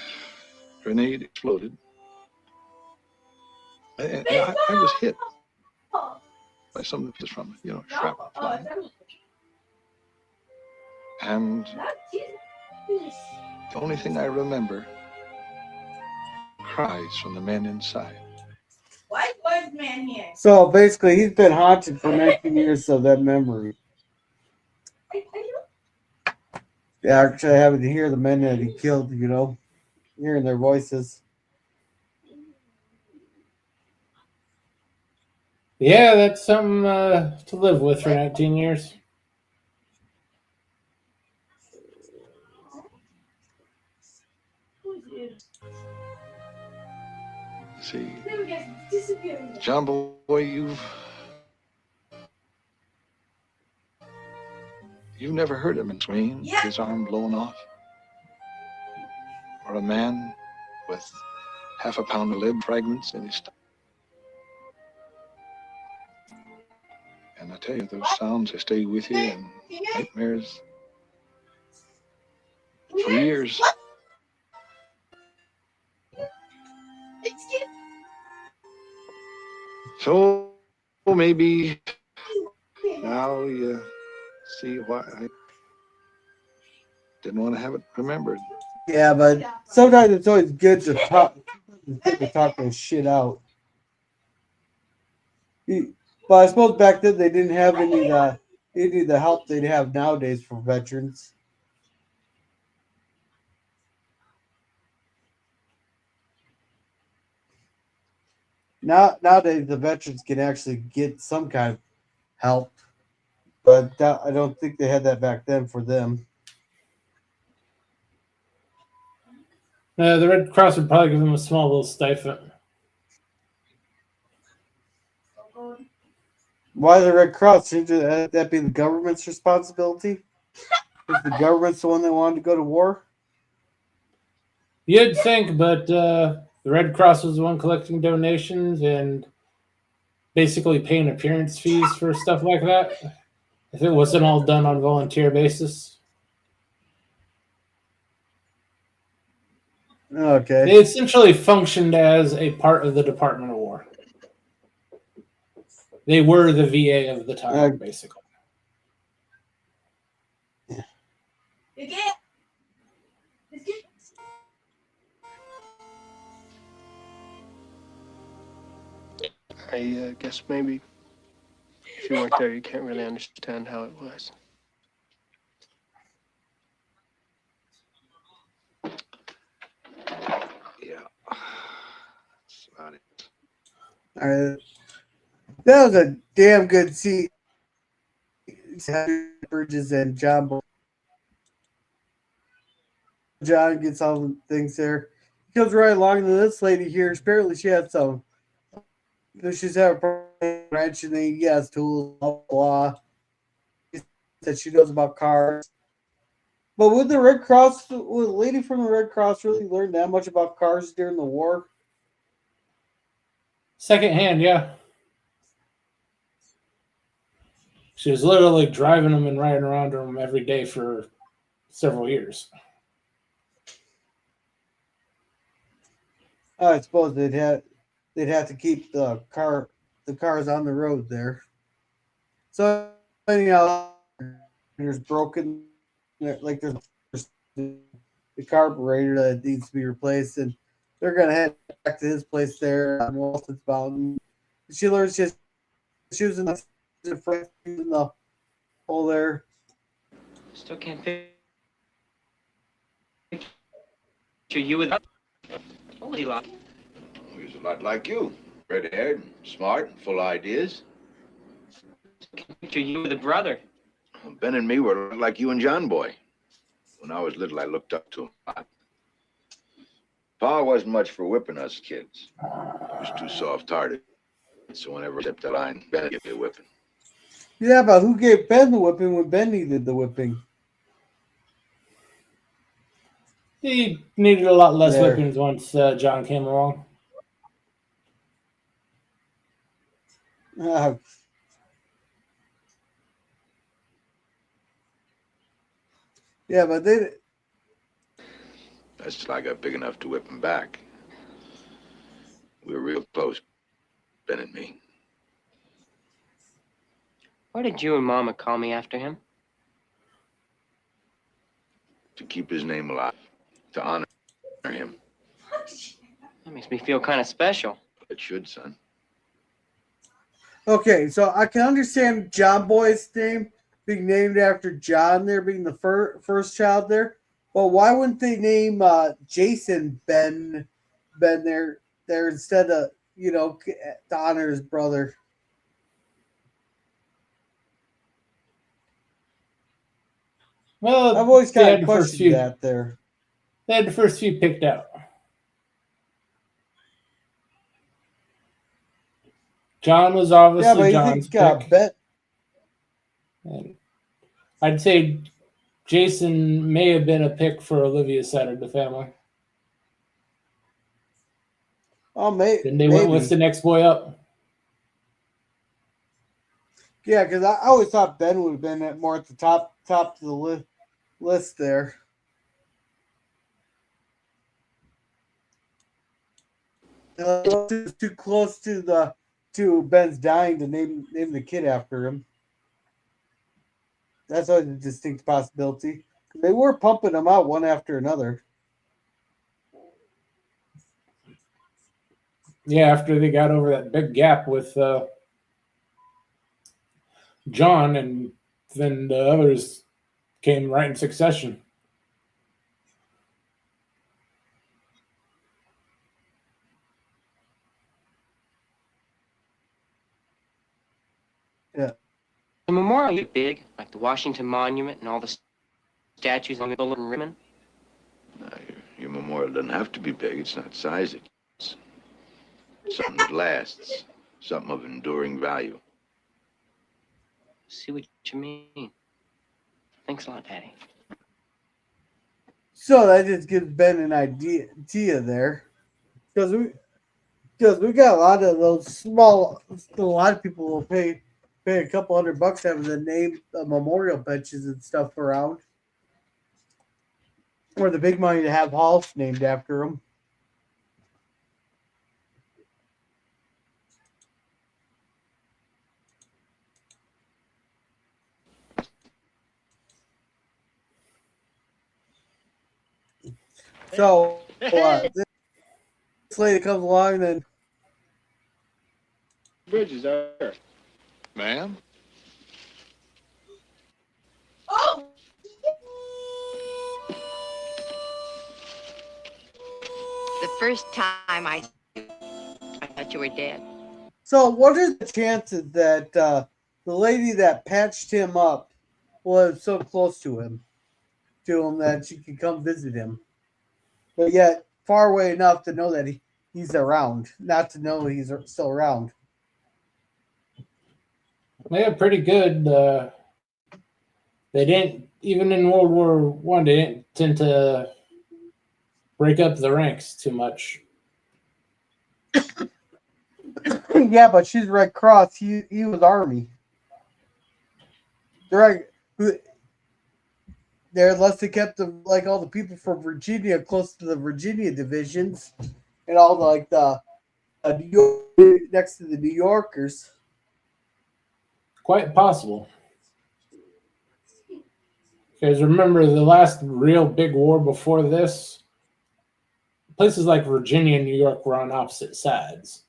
grenade exploded. And I was hit by something just from, shrapnel flying. And the only thing I remember, cries from the men inside. So basically, he's been haunted for 19 years of that memory. Yeah, actually having to hear the men that he killed, hearing their voices. Yeah, that's something to live with for 19 years. See, John boy, you've never heard a man scream, his arm blown off, or a man with half a pound of lead fragments in his stomach. And I tell you, those sounds, they stay with you in nightmares for years. So maybe now you see why I didn't want to have it remembered. Yeah, but sometimes it's always good to talk this shit out. But I suppose back then they didn't have any of the help they'd have nowadays for veterans. Nowadays the veterans can actually get some kind of help, but I don't think they had that back then for them. The Red Cross would probably give them a small little stipend. Why the Red Cross? Shouldn't that be the government's responsibility? Is the government's the one that wanted to go to war? You'd think, but the Red Cross was the one collecting donations and basically paying appearance fees for stuff like that. If it wasn't all done on volunteer basis. Okay. They essentially functioned as a part of the Department of War. They were the VA of the time, basically. I guess maybe if you weren't there, you can't really understand how it was. Yeah. That's about it. All right. That was a damn good scene. Bridges and John gets all the things there. He goes right along to this lady here. Apparently, she had some. She's had a wrench and then he has tools, blah, blah. That she knows about cars. But would the Red Cross, would the lady from the Red Cross really learn that much about cars during the war? Secondhand, yeah. She was literally driving them and riding around them every day for several years. I suppose they'd have to keep the cars on the road there. So anyhow, there's broken, like there's the carburetor that needs to be replaced, and they're gonna head back to his place there on Walton's Mountain. She learns she was in the hole there. Still can't picture you with. What was he like? He was a lot like you. Red-haired, smart, full of ideas. Can't picture you with a brother. Ben and me were like you and John Boy. When I was little, I looked up to him a lot. Pa wasn't much for whipping us kids. He was too soft-hearted. So whenever I stepped the line, Ben gave me a whipping. Yeah, but who gave Ben the whipping when Ben needed the whipping? He needed a lot less There. whippings once John came along. Yeah, but they. That's till I got big enough to whip him back. We were real close, Ben and me. Why did you and Mama call me after him? To keep his name alive, to honor him. That makes me feel kind of special. It should, son. Okay, so I can understand John Boy's name being named after John there, being the first child there. But why wouldn't they name Jason Ben there instead of, to honor his brother? Well, I've always they kind had of the first questioned few. that there. They had the first few picked out. John was obviously John's pick. And I'd say Jason may have been a pick for Olivia's side of the family. Oh, Then they went with the next boy up. Yeah, because I always thought Ben would have been more at the top of the list there. Too close to Ben's dying to name the kid after him. That's always a distinct possibility. They were pumping them out one after another. Yeah, after they got over that big gap with John, and then the others came right in succession. Yeah. The memorial is big, like the Washington Monument and all the statues on the Bulletin Ribbon. No, your memorial doesn't have to be big. It's not size. It's something that lasts. Something of enduring value. See what you mean. Thanks a lot, Daddy. So that just gives Ben an idea there, because we got a lot of those small. A lot of people will pay a couple $100 having the name memorial benches and stuff around, or the big money to have halls named after them. So this lady comes along, then Bridges are. Ma'am? The first time I thought you were dead. So what are the chances that the lady that patched him up was so close to him that she could come visit him, but yet far away enough to know that he's around, not to know he's still around? They have pretty good They didn't, even in World War One, they didn't tend to break up the ranks too much. Yeah, but she's Red Cross. He was Army. They're like, there, unless they kept all the people from Virginia close to the Virginia divisions, and all the New York, next to the New Yorkers. Quite possible. Because remember, the last real big war before this, places like Virginia and New York were on opposite sides.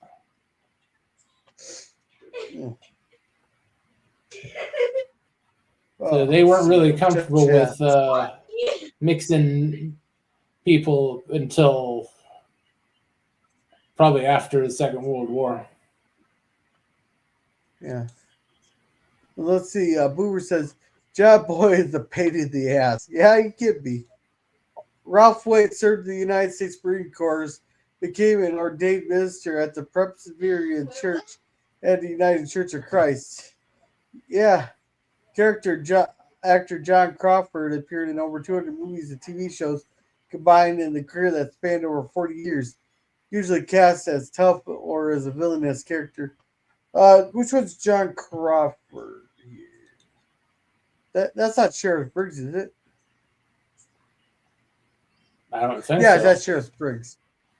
So they weren't really comfortable with mixing people until probably after the Second World War. Yeah. Well, let's see. Boomer says, John Boy is a pain in the ass. Yeah, he can be. Ralph Waite served in the United States Marine Corps, became an ordained minister at the Presbyterian Church and the United Church of Christ. Yeah. Actor John Crawford appeared in over 200 movies and TV shows combined in the career that spanned over 40 years, usually cast as tough or as a villainous character. Which one's John Crawford here? That's not Sheriff Briggs, is it? I don't think yeah, so. That's Sheriff Briggs.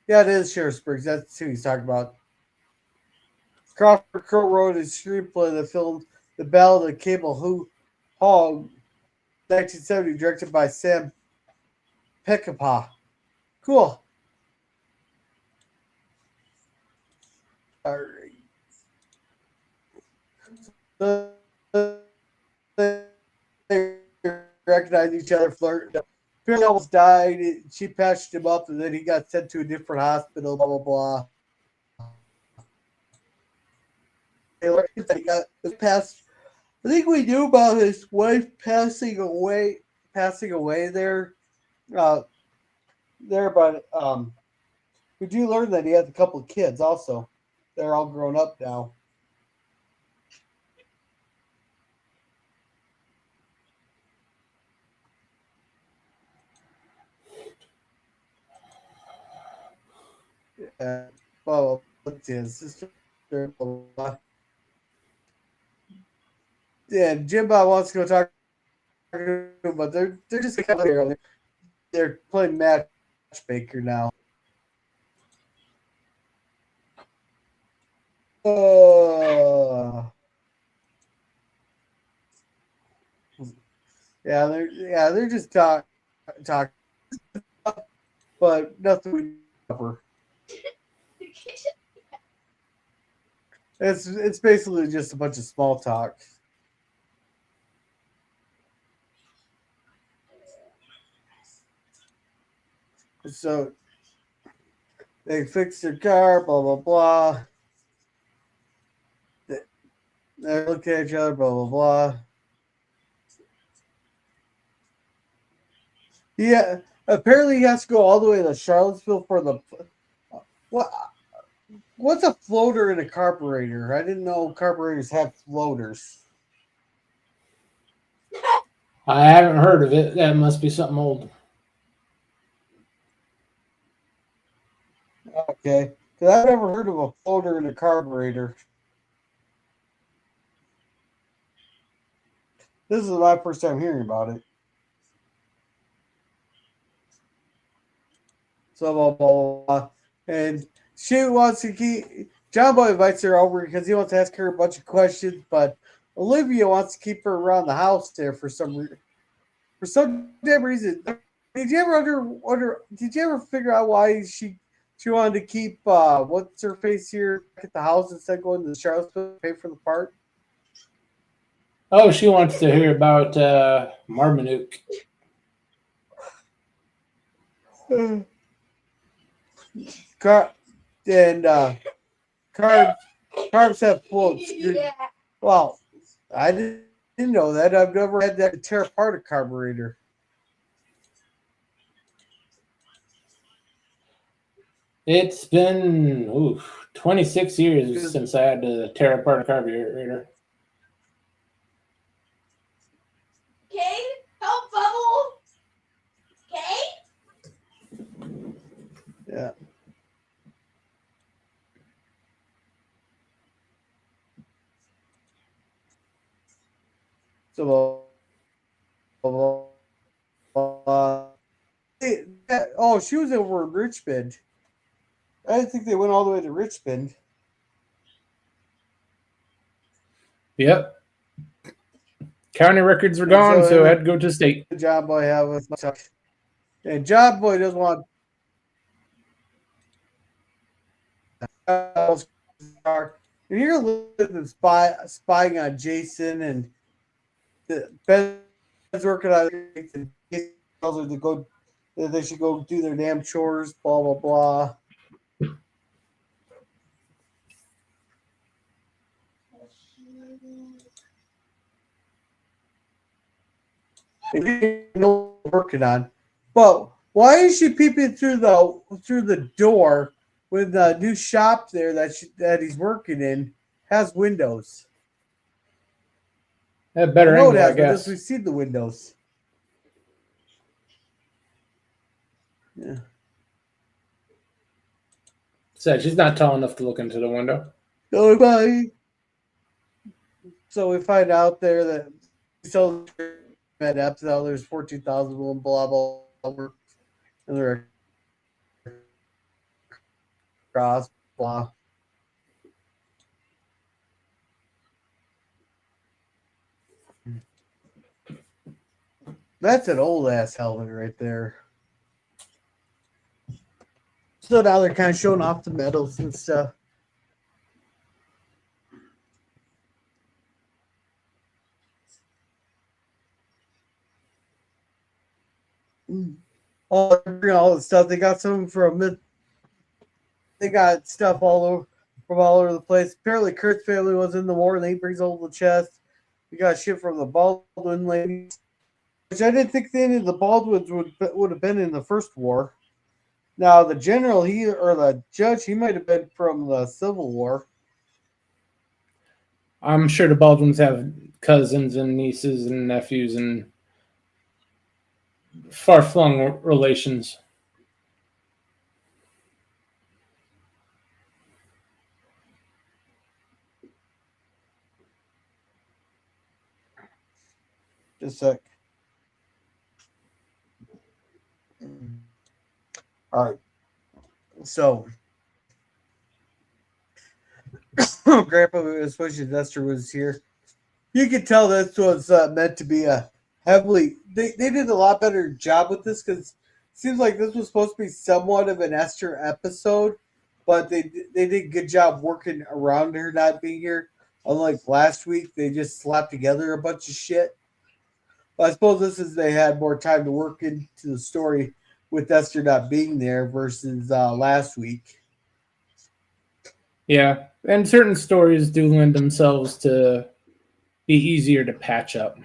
Yeah, it is Sheriff Briggs. That's who he's talking about. Crawford co-wrote a screenplay of the film The Ballad of Cable Hog, 1970, directed by Sam Peckinpah. Cool. All right. They recognize each other, flirt. Apparently almost died. She patched him up, and then he got sent to a different hospital, blah, blah, blah. He got passed. I think we knew about his wife passing away there. But we do learn that he has a couple of kids also. They're all grown up now. Well, let's see, his sister. Yeah, Jimbo wants to go talk to him, but they're just kind of here. They're playing matchmaker now. They're just talking, but nothing we cover. It's basically just a bunch of small talk. So they fix their car, blah blah blah. They look at each other, blah blah blah. Yeah, apparently he has to go all the way to Charlottesville for the what? What's a floater and a carburetor? I didn't know carburetors had floaters. I haven't heard of it. That must be something old. Okay, because I've never heard of a floater and a carburetor. This is my first time hearing about it. So blah blah blah, and she wants to keep. John Boy invites her over because he wants to ask her a bunch of questions, but Olivia wants to keep her around the house there for some damn reason. Did you ever wonder? Did you ever figure out why she wanted to keep what's her face here at the house instead of going to Charlottesville to pay for the part? Oh, she wants to hear about Marmaduke. Carbs have floats. Well, I didn't know that. I've never had that tear apart a carburetor. It's been 26 years since I had to tear apart a carburetor. Okay. Yeah. So, she was over in Richmond. I didn't think they went all the way to Richmond. Yep. County records were gone, so I had to go to state. John Boy have with my and John Boy doesn't want and you're living spying on Jason, and Ben's working on it. Tells her to go, they should go do their damn chores, blah blah blah. Working on, but why is she peeping through the door when the new shop there that he's working in has windows? That better angle, I guess. We see the windows. Yeah. So she's not tall enough to look into the window. So we find out there that so at Epsil there's 14,000 blah blah blah, and they're cross blah. That's an old ass helmet right there. So now they're kind of showing off the medals and stuff. All the stuff they got some from. They got stuff all over the place. Apparently, Kurt's family was in the war, and he brings over the chest. We got shit from the Baldwin ladies, which I didn't think any of the Baldwins would have been in the first war. Now, the general, or the judge, he might have been from the Civil War. I'm sure the Baldwins have cousins and nieces and nephews and far-flung relations. Just a sec. All right. So, Grandpa, especially Nestor, was here. You could tell this was meant to be a heavily. They did a lot better job with this because it seems like this was supposed to be somewhat of an Esther episode, but they did a good job working around her not being here. Unlike last week, they just slapped together a bunch of shit. But I suppose this is they had more time to work into the story with Esther not being there versus last week. Yeah, and certain stories do lend themselves to be easier to patch up.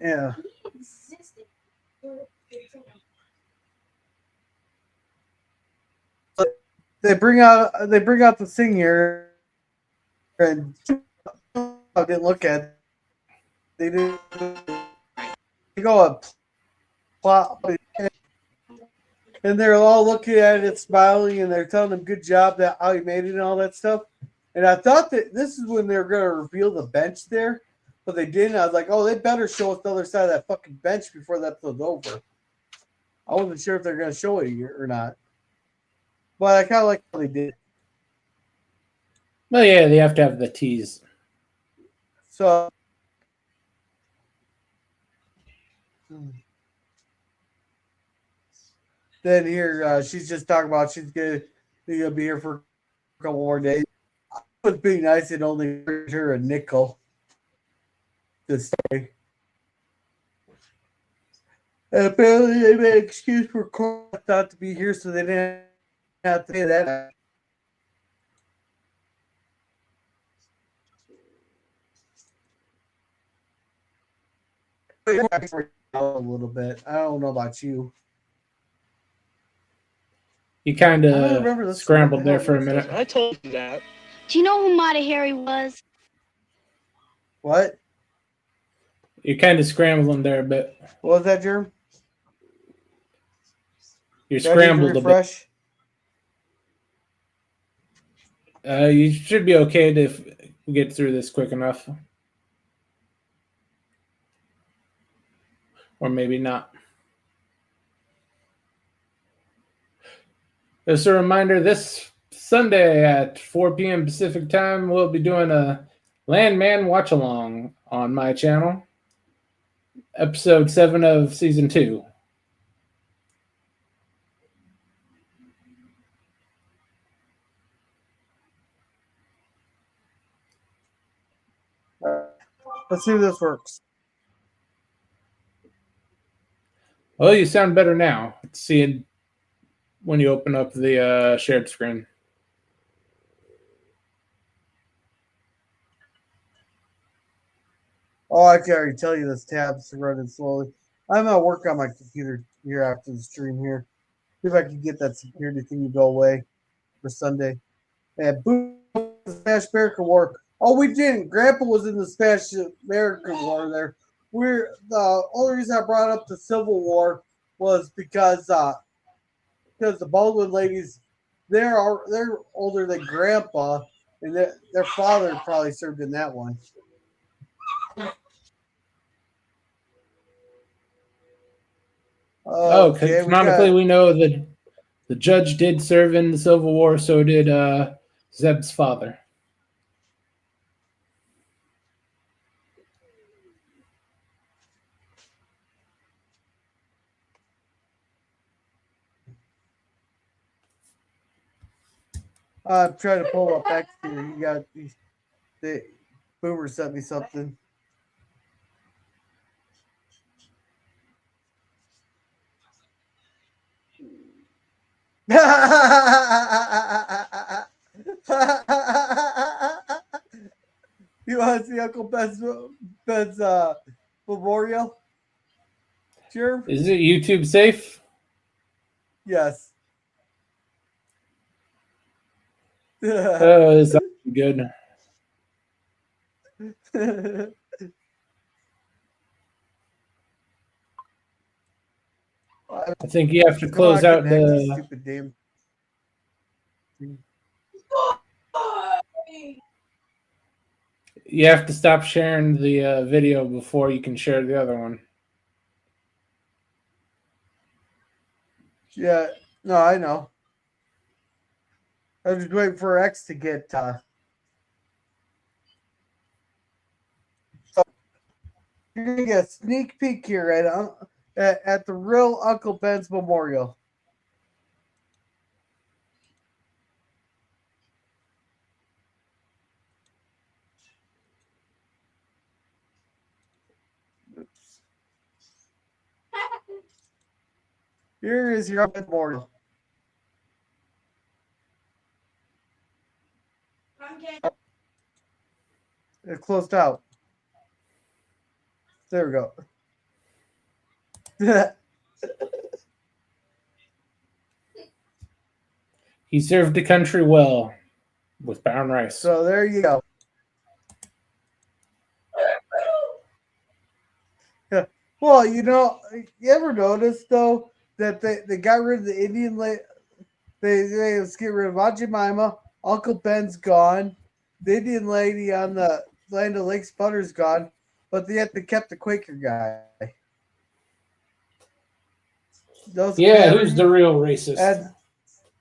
Yeah. They bring out the thing here, and I didn't look at it. They didn't. They go up, plot, and they're all looking at it, smiling, and they're telling them good job that how he made it and all that stuff. And I thought that this is when they were going to reveal the bench there, but they didn't. I was like, oh, they better show us the other side of that fucking bench before that episode's over. I wasn't sure if they're going to show it or not, but I kind of like how they did. Well, yeah, they have to have the tease. So. Then here, she's just talking about she's gonna be here for a couple more days. It would be nice it only earned her a nickel to stay. And apparently, they made an excuse for Cora not to be here, so they didn't have to pay that. A little bit. I don't know about you. You kind of scrambled there for a minute. I told you that. Do you know who Mata Harry was? What? You're kind of scrambling there a bit. What was that, Jerm? You're Do I need to scrambled a bit. refresh? You should be okay to get through this quick enough. Or maybe not. Just a reminder, this Sunday at 4 p.m. Pacific time, we'll be doing a Landman watch-along on my channel. Episode 7 of Season 2. Let's see if this works. Well, you sound better now. See it when you open up the shared screen. Oh, I can already tell you this tab's running slowly. I'm gonna work on my computer here after the stream here. See if I can get that security thing to go away for Sunday. And boom, the Spanish American War. Oh, we didn't. Grapple was in the Spanish American War there. The only reason I brought up the Civil War was because the Baldwin ladies, they're older than Grandpa, and their father probably served in that one. Okay, canonically we know that the judge did serve in the Civil War, so did Zeb's father. I'm trying to pull up X here. You got these. Boomer sent me something. You want to see Uncle Ben's memorial? Sure. Is it YouTube safe? Yes. Is that good? I think you have to close out the stupid damn. You have to stop sharing the video before you can share the other one. Yeah, no, I know. I was just waiting for X to get. So you're gonna get a sneak peek here at the real Uncle Ben's memorial. Oops. Here is your memorial. It closed out. There we go. He served the country well with brown rice. So there you go. Yeah. Well, you ever notice though that they got rid of the Indian they let's get rid of Aunt Jemima, Uncle Ben's gone, the Indian lady on the Land of Lake Sputter's gone, but yet they kept the Quaker guy. Who's the real racist? And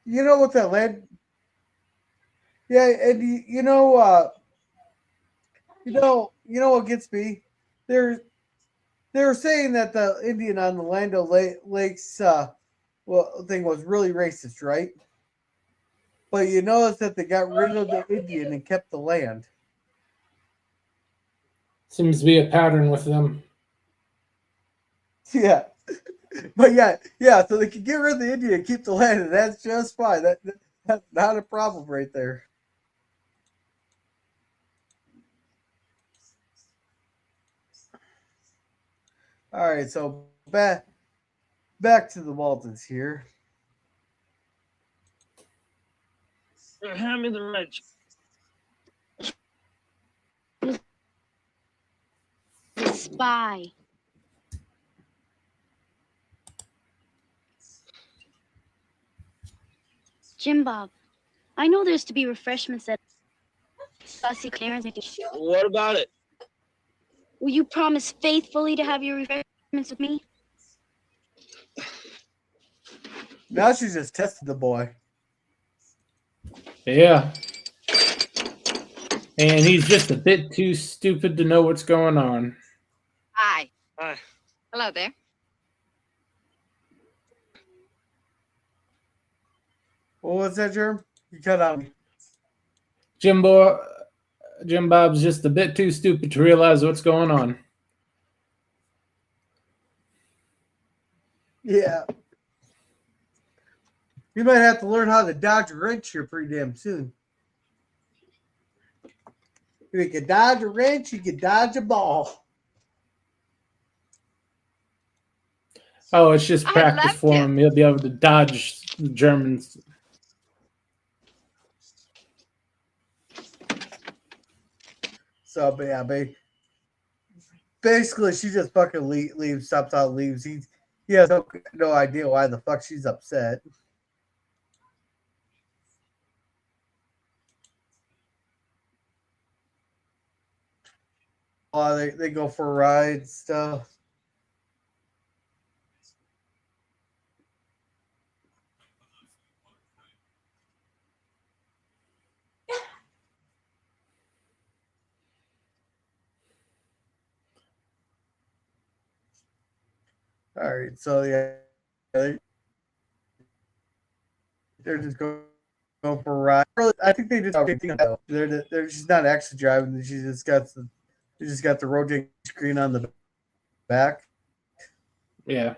you know what that land? Yeah, and you know what gets me? They were saying that the Indian on the Land of Lakes thing was really racist, right? But you notice that they got rid of the Indian and kept the land. Seems to be a pattern with them. Yeah. But yeah, so they can get rid of the Indian and keep the land, and that's just fine. That's not a problem right there. All right, so back to the Waltons here. Hand me the red. Spy. Jim Bob, I know there's to be refreshments at Fussy Clarence. What about it? Will you promise faithfully to have your refreshments with me? Now she's just testing the boy. Yeah. And he's just a bit too stupid to know what's going on. Hi. Hi. Hello there. What was that, Jerm? You cut out. Jim Bob's just a bit too stupid to realize what's going on. Yeah. You might have to learn how to dodge a wrench here pretty damn soon. If you can dodge a wrench, you can dodge a ball. Oh, it's just practice for him. He'll be able to dodge the Germans. So, but yeah, basically, she just fucking leaves, stops out, leaves. He has no idea why the fuck she's upset. They go for a ride and stuff. All right, so yeah, they're just going for a ride. I think they just they're just not actually driving. She just got the rotating screen on the back. Yeah.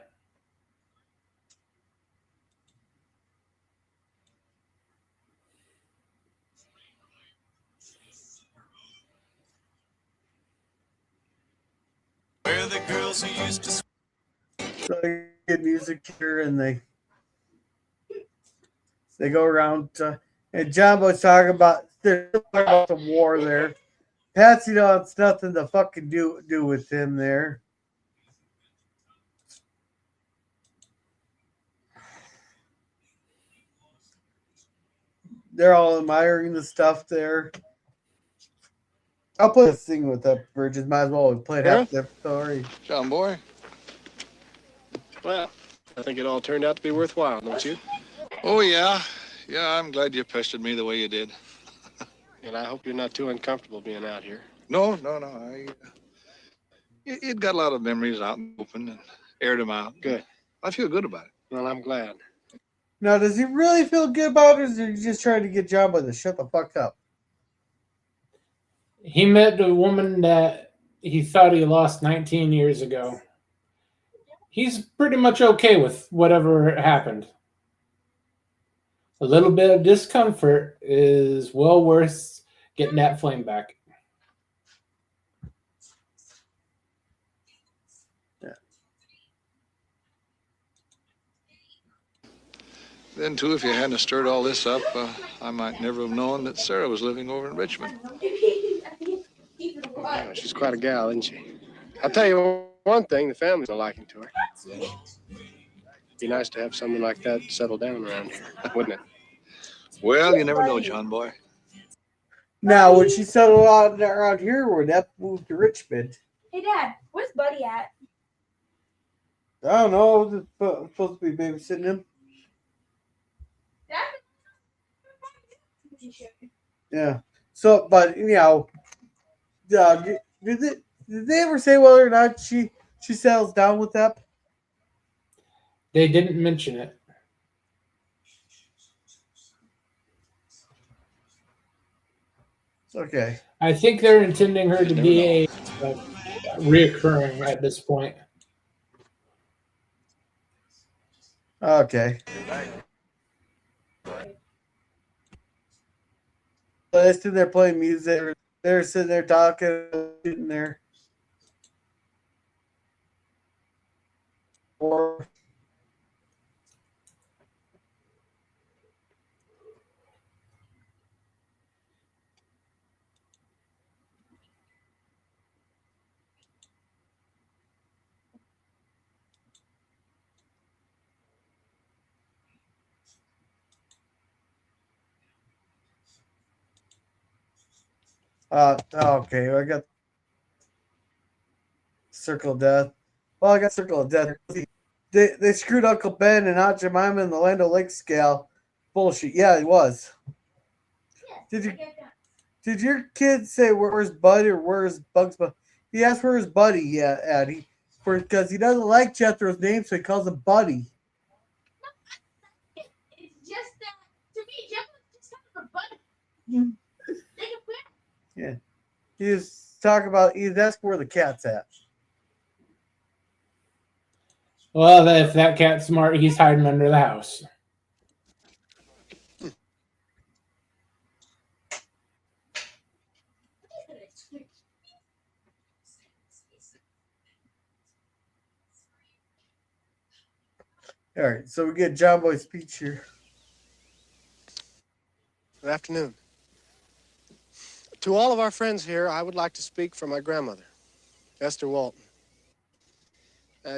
Where the girls who used to. So they get music here, and they go around. And John was talking about the war there. Patsy it's nothing to fucking do with him there. They're all admiring the stuff there. I'll play this thing with that Bridges. Might as well. We played half the story. John boy. Well, I think it all turned out to be worthwhile, don't you? Oh, yeah. Yeah, I'm glad you pestered me the way you did. And I hope you're not too uncomfortable being out here. No. It got a lot of memories out in the open and aired them out. Good. I feel good about it. Well, I'm glad. Now, does he really feel good about it, or is he just trying to get John Boy to shut the fuck up? He met a woman that he thought he lost 19 years ago. He's pretty much okay with whatever happened. A little bit of discomfort is well worth getting that flame back. Yeah. Then, too, if you hadn't stirred all this up, I might never have known that Sarah was living over in Richmond. Yeah, she's quite a gal, isn't she? I'll tell you one thing, the family's a liking to her. Be nice to have someone like that settle down around here, wouldn't it? Well, you never know, John boy. Now, would she settle out around here, or would that move to Richmond? Hey, Dad, where's Buddy at? I don't know. Was it supposed to be babysitting him? Yeah. So, but did they ever say whether or not she settles down with that? They didn't mention it. Okay. I think they're intending her to be a reoccurring at this point. Okay. So they're sitting there playing music. They're sitting there talking, sitting there. Okay, I got Circle of Death. Well, I got Circle of Death. They screwed Uncle Ben and Aunt Jemima in the Land O'Lakes scale. Bullshit. Yeah, it was. Did your kid say where's Buddy or where's Bugs Bunny? He asked where's Buddy. Yeah, Addie, because he doesn't like Jethro's name, so he calls him Buddy. It's just that to me, Jeff was just kind of a buddy. Yeah, he's talking about. He's asking where the cat's at. Well, if that cat's smart, he's hiding under the house. All right, so we get John Boy's speech here. Good afternoon. To all of our friends here, I would like to speak for my grandmother, Esther Walton.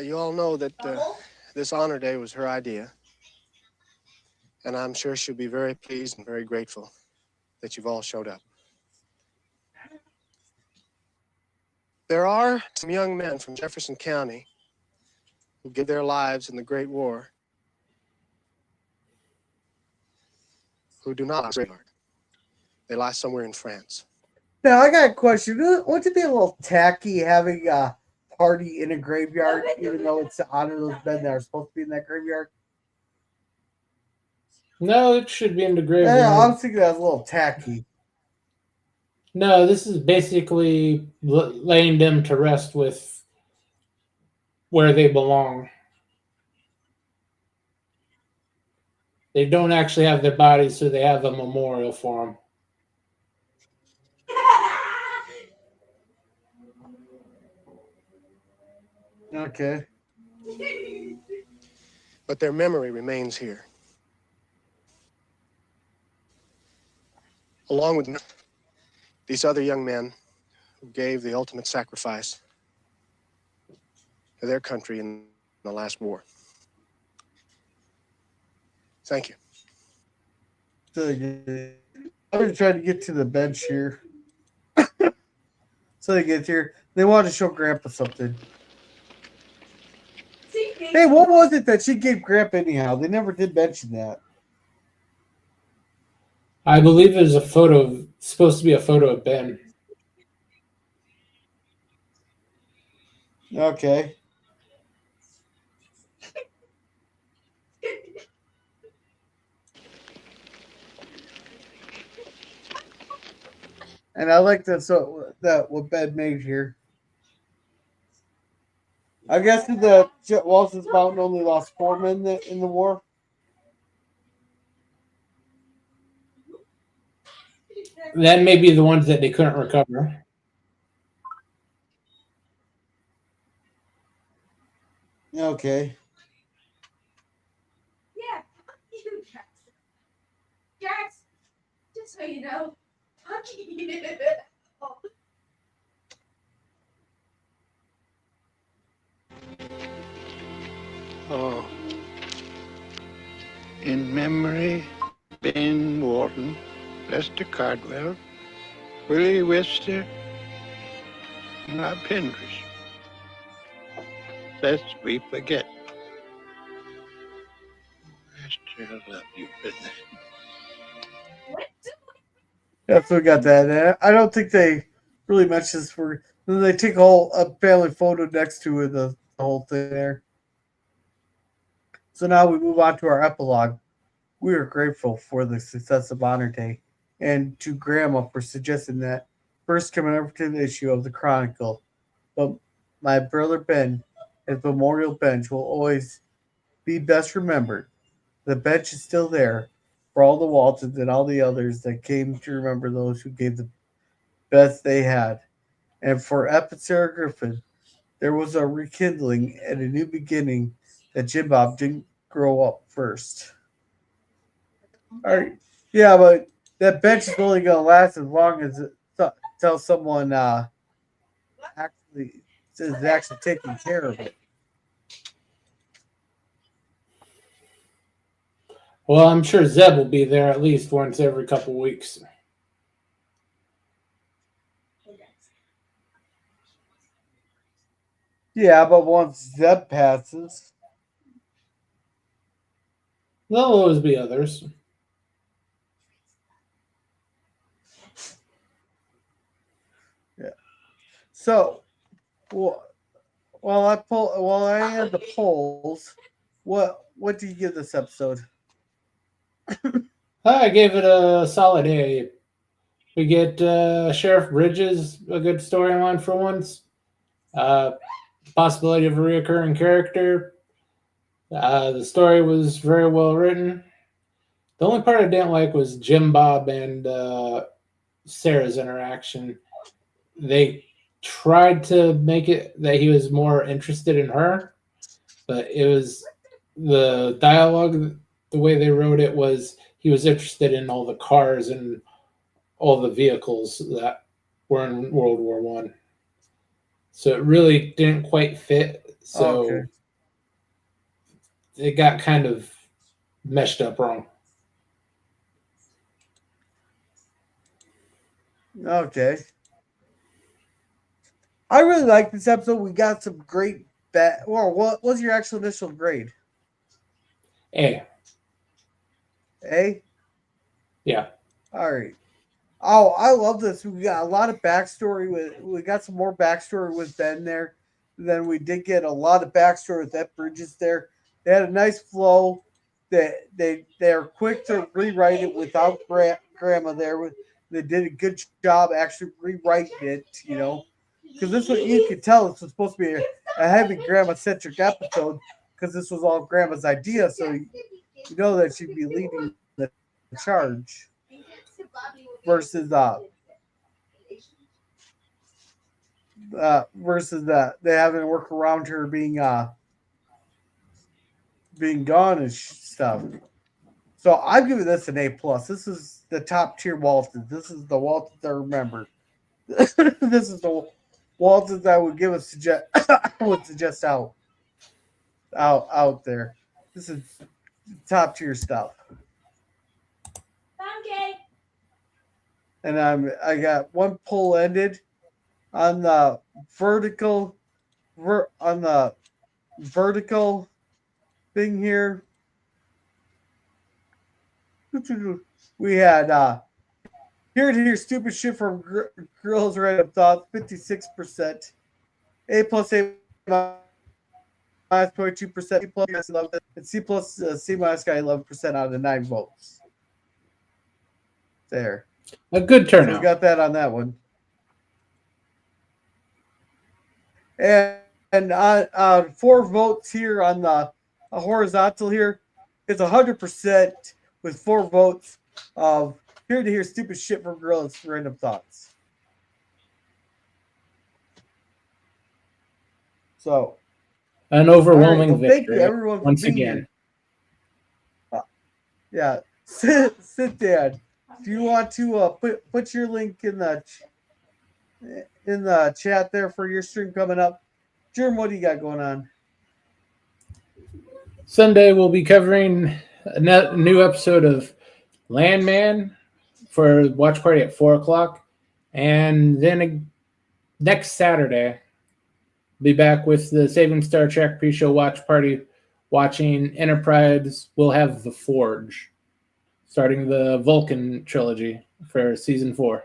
You all know that this honor day was her idea, and I'm sure she'll be very pleased and very grateful that you've all showed up. There are some young men from Jefferson County who give their lives in the Great War who do not lie graveyard. They lie somewhere in France. Now, I got a question. Wouldn't it be a little tacky having a party in a graveyard, even though it's to honor those men that are supposed to be in that graveyard? No, it should be in the graveyard. Yeah, I was thinking that was a little tacky. No, this is basically laying them to rest with where they belong. They don't actually have their bodies, so they have a memorial for them. Okay. But their memory remains here. Along with these other young men who gave the ultimate sacrifice to their country in the last war. Thank you. I'm going to try to get to the bench here. So they get here. They want to show Grandpa something. Hey, what was it that she gave Grandpa anyhow? They never did mention that. I believe it was a photo, supposed to be a photo of Ben. Okay. And I like that what Ben made here. I guess the Waltons Mountain only lost 4 men in the war. That may be the ones that they couldn't recover. Okay. Yeah, you Jackson. Jackson, just so you know, Oh. In memory, Ben Walton, Lester Cardwell, Willie Wester, and Rob Hendricks. Lest we forget. Lester, I love you, business. Yeah, so we got that. I don't think they really mention this for. Then they take a family photo next to it, the whole thing there. So now we move on to our epilogue. We are grateful for the success of Honor Day and to Grandma for suggesting that first commemorative issue of the Chronicle. But my brother Ben, his memorial bench will always be best remembered. The bench is still there for all the Waltons and all the others that came to remember those who gave the best they had. And for Ep and Sarah Griffin, there was a rekindling and a new beginning that Jim Bob didn't grow up first. All right. Yeah, but that bench is only going to last as long as until someone actually is actually taking care of it. Well, I'm sure Zeb will be there at least once every couple weeks. Yeah, but once Zeb passes, There'll always be others. yeah. So, while I had the polls, what do you give this episode? I gave it a solid A. We get Sheriff Bridges, a good storyline for once. Possibility of a reoccurring character. The story was very well written. The only part I didn't like was Jim Bob and Sarah's interaction. They tried to make it that he was more interested in her, but it was the dialogue, the way they wrote it was he was interested in all the cars and all the vehicles that were in World War One. So it really didn't quite fit. So Okay. it got kind of meshed up wrong. Okay. I really like this episode. We got some great well, what was your actual initial grade? A. A? Yeah. All right. Oh, I love this. We got a lot of backstory we got some more backstory with Ben there. Then we did get a lot of backstory with Ed Bridges there. They had a nice flow. They're quick to rewrite it without grandma there. They did a good job actually rewriting it, because this was, you could tell this was supposed to be a heavy grandma centric episode because this was all grandma's idea. So you know that she'd be leading the charge versus they having to work around her being gone and stuff. So I'm giving this an A plus. This is the top tier Waltons. This is the Waltons I remember. This is the Waltons I would suggest out there. This is top tier stuff. Okay. And I got one poll ended on the vertical thing here. We had here to hear stupid shit from girls random thoughts 56%, A plus A minus 22%, B plus 11%, and C plus C minus got 11% out of the 9 votes. There. A good So turnout. we got that on that one. And on 4 votes here on the horizontal here, it's 100% with 4 votes of here to hear stupid shit from girls random thoughts. So an overwhelming well, victory. thank you everyone once for being again. Here. Yeah, sit down. Do you want to put your link in the chat there for your stream coming up? Jerm, what do you got going on? Sunday we'll be covering a new episode of Landman for watch party at 4:00, and then next Saturday be back with the Saving Star Trek pre-show watch party, watching Enterprise. We'll have The Forge, starting the Vulcan trilogy for season 4.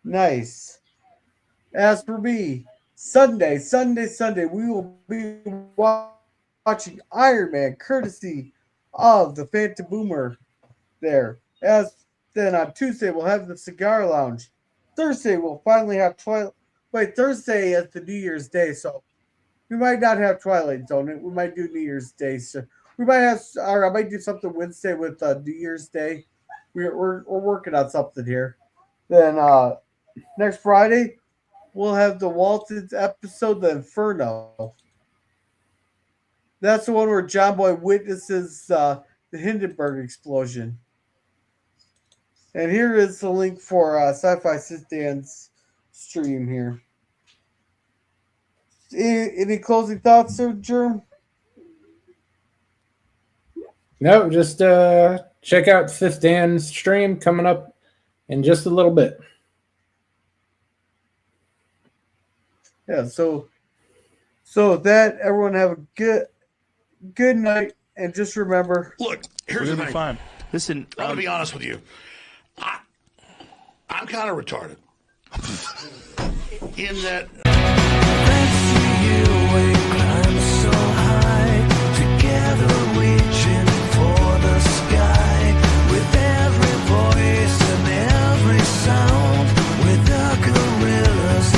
Nice. As for me, Sunday, we will be watching Iron Man, courtesy of the Phantom Boomer there. As then on Tuesday, we'll have the Cigar Lounge. Thursday, we'll finally have Twilight. Wait, Thursday is the New Year's Day, so we might not have Twilight Zone. We might do New Year's Day. So we might have, or I might do something Wednesday with New Year's Day. We're working on something here. Then next Friday, we'll have the Waltons episode, The Inferno. That's the one where John Boy witnesses the Hindenburg explosion. And here is the link for Sci-Fi Sit-Dan's stream here. Any closing thoughts there, Jerm? No, just check out Fifth Dan's stream coming up in just a little bit. Yeah, so with that, everyone have a good night, and just remember. Look, here's the thing. Fine. Listen, I'm gonna be honest with you. I'm kind of retarded. In that. So high, together reaching for the sky, with every voice and every sound, with the gorillas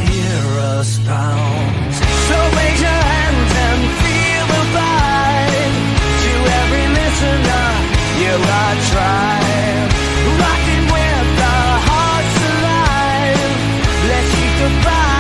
hear us pound. So raise your hands and feel the vibe. To every listener, you are tribe, rocking with our hearts alive. Let's keep the vibe.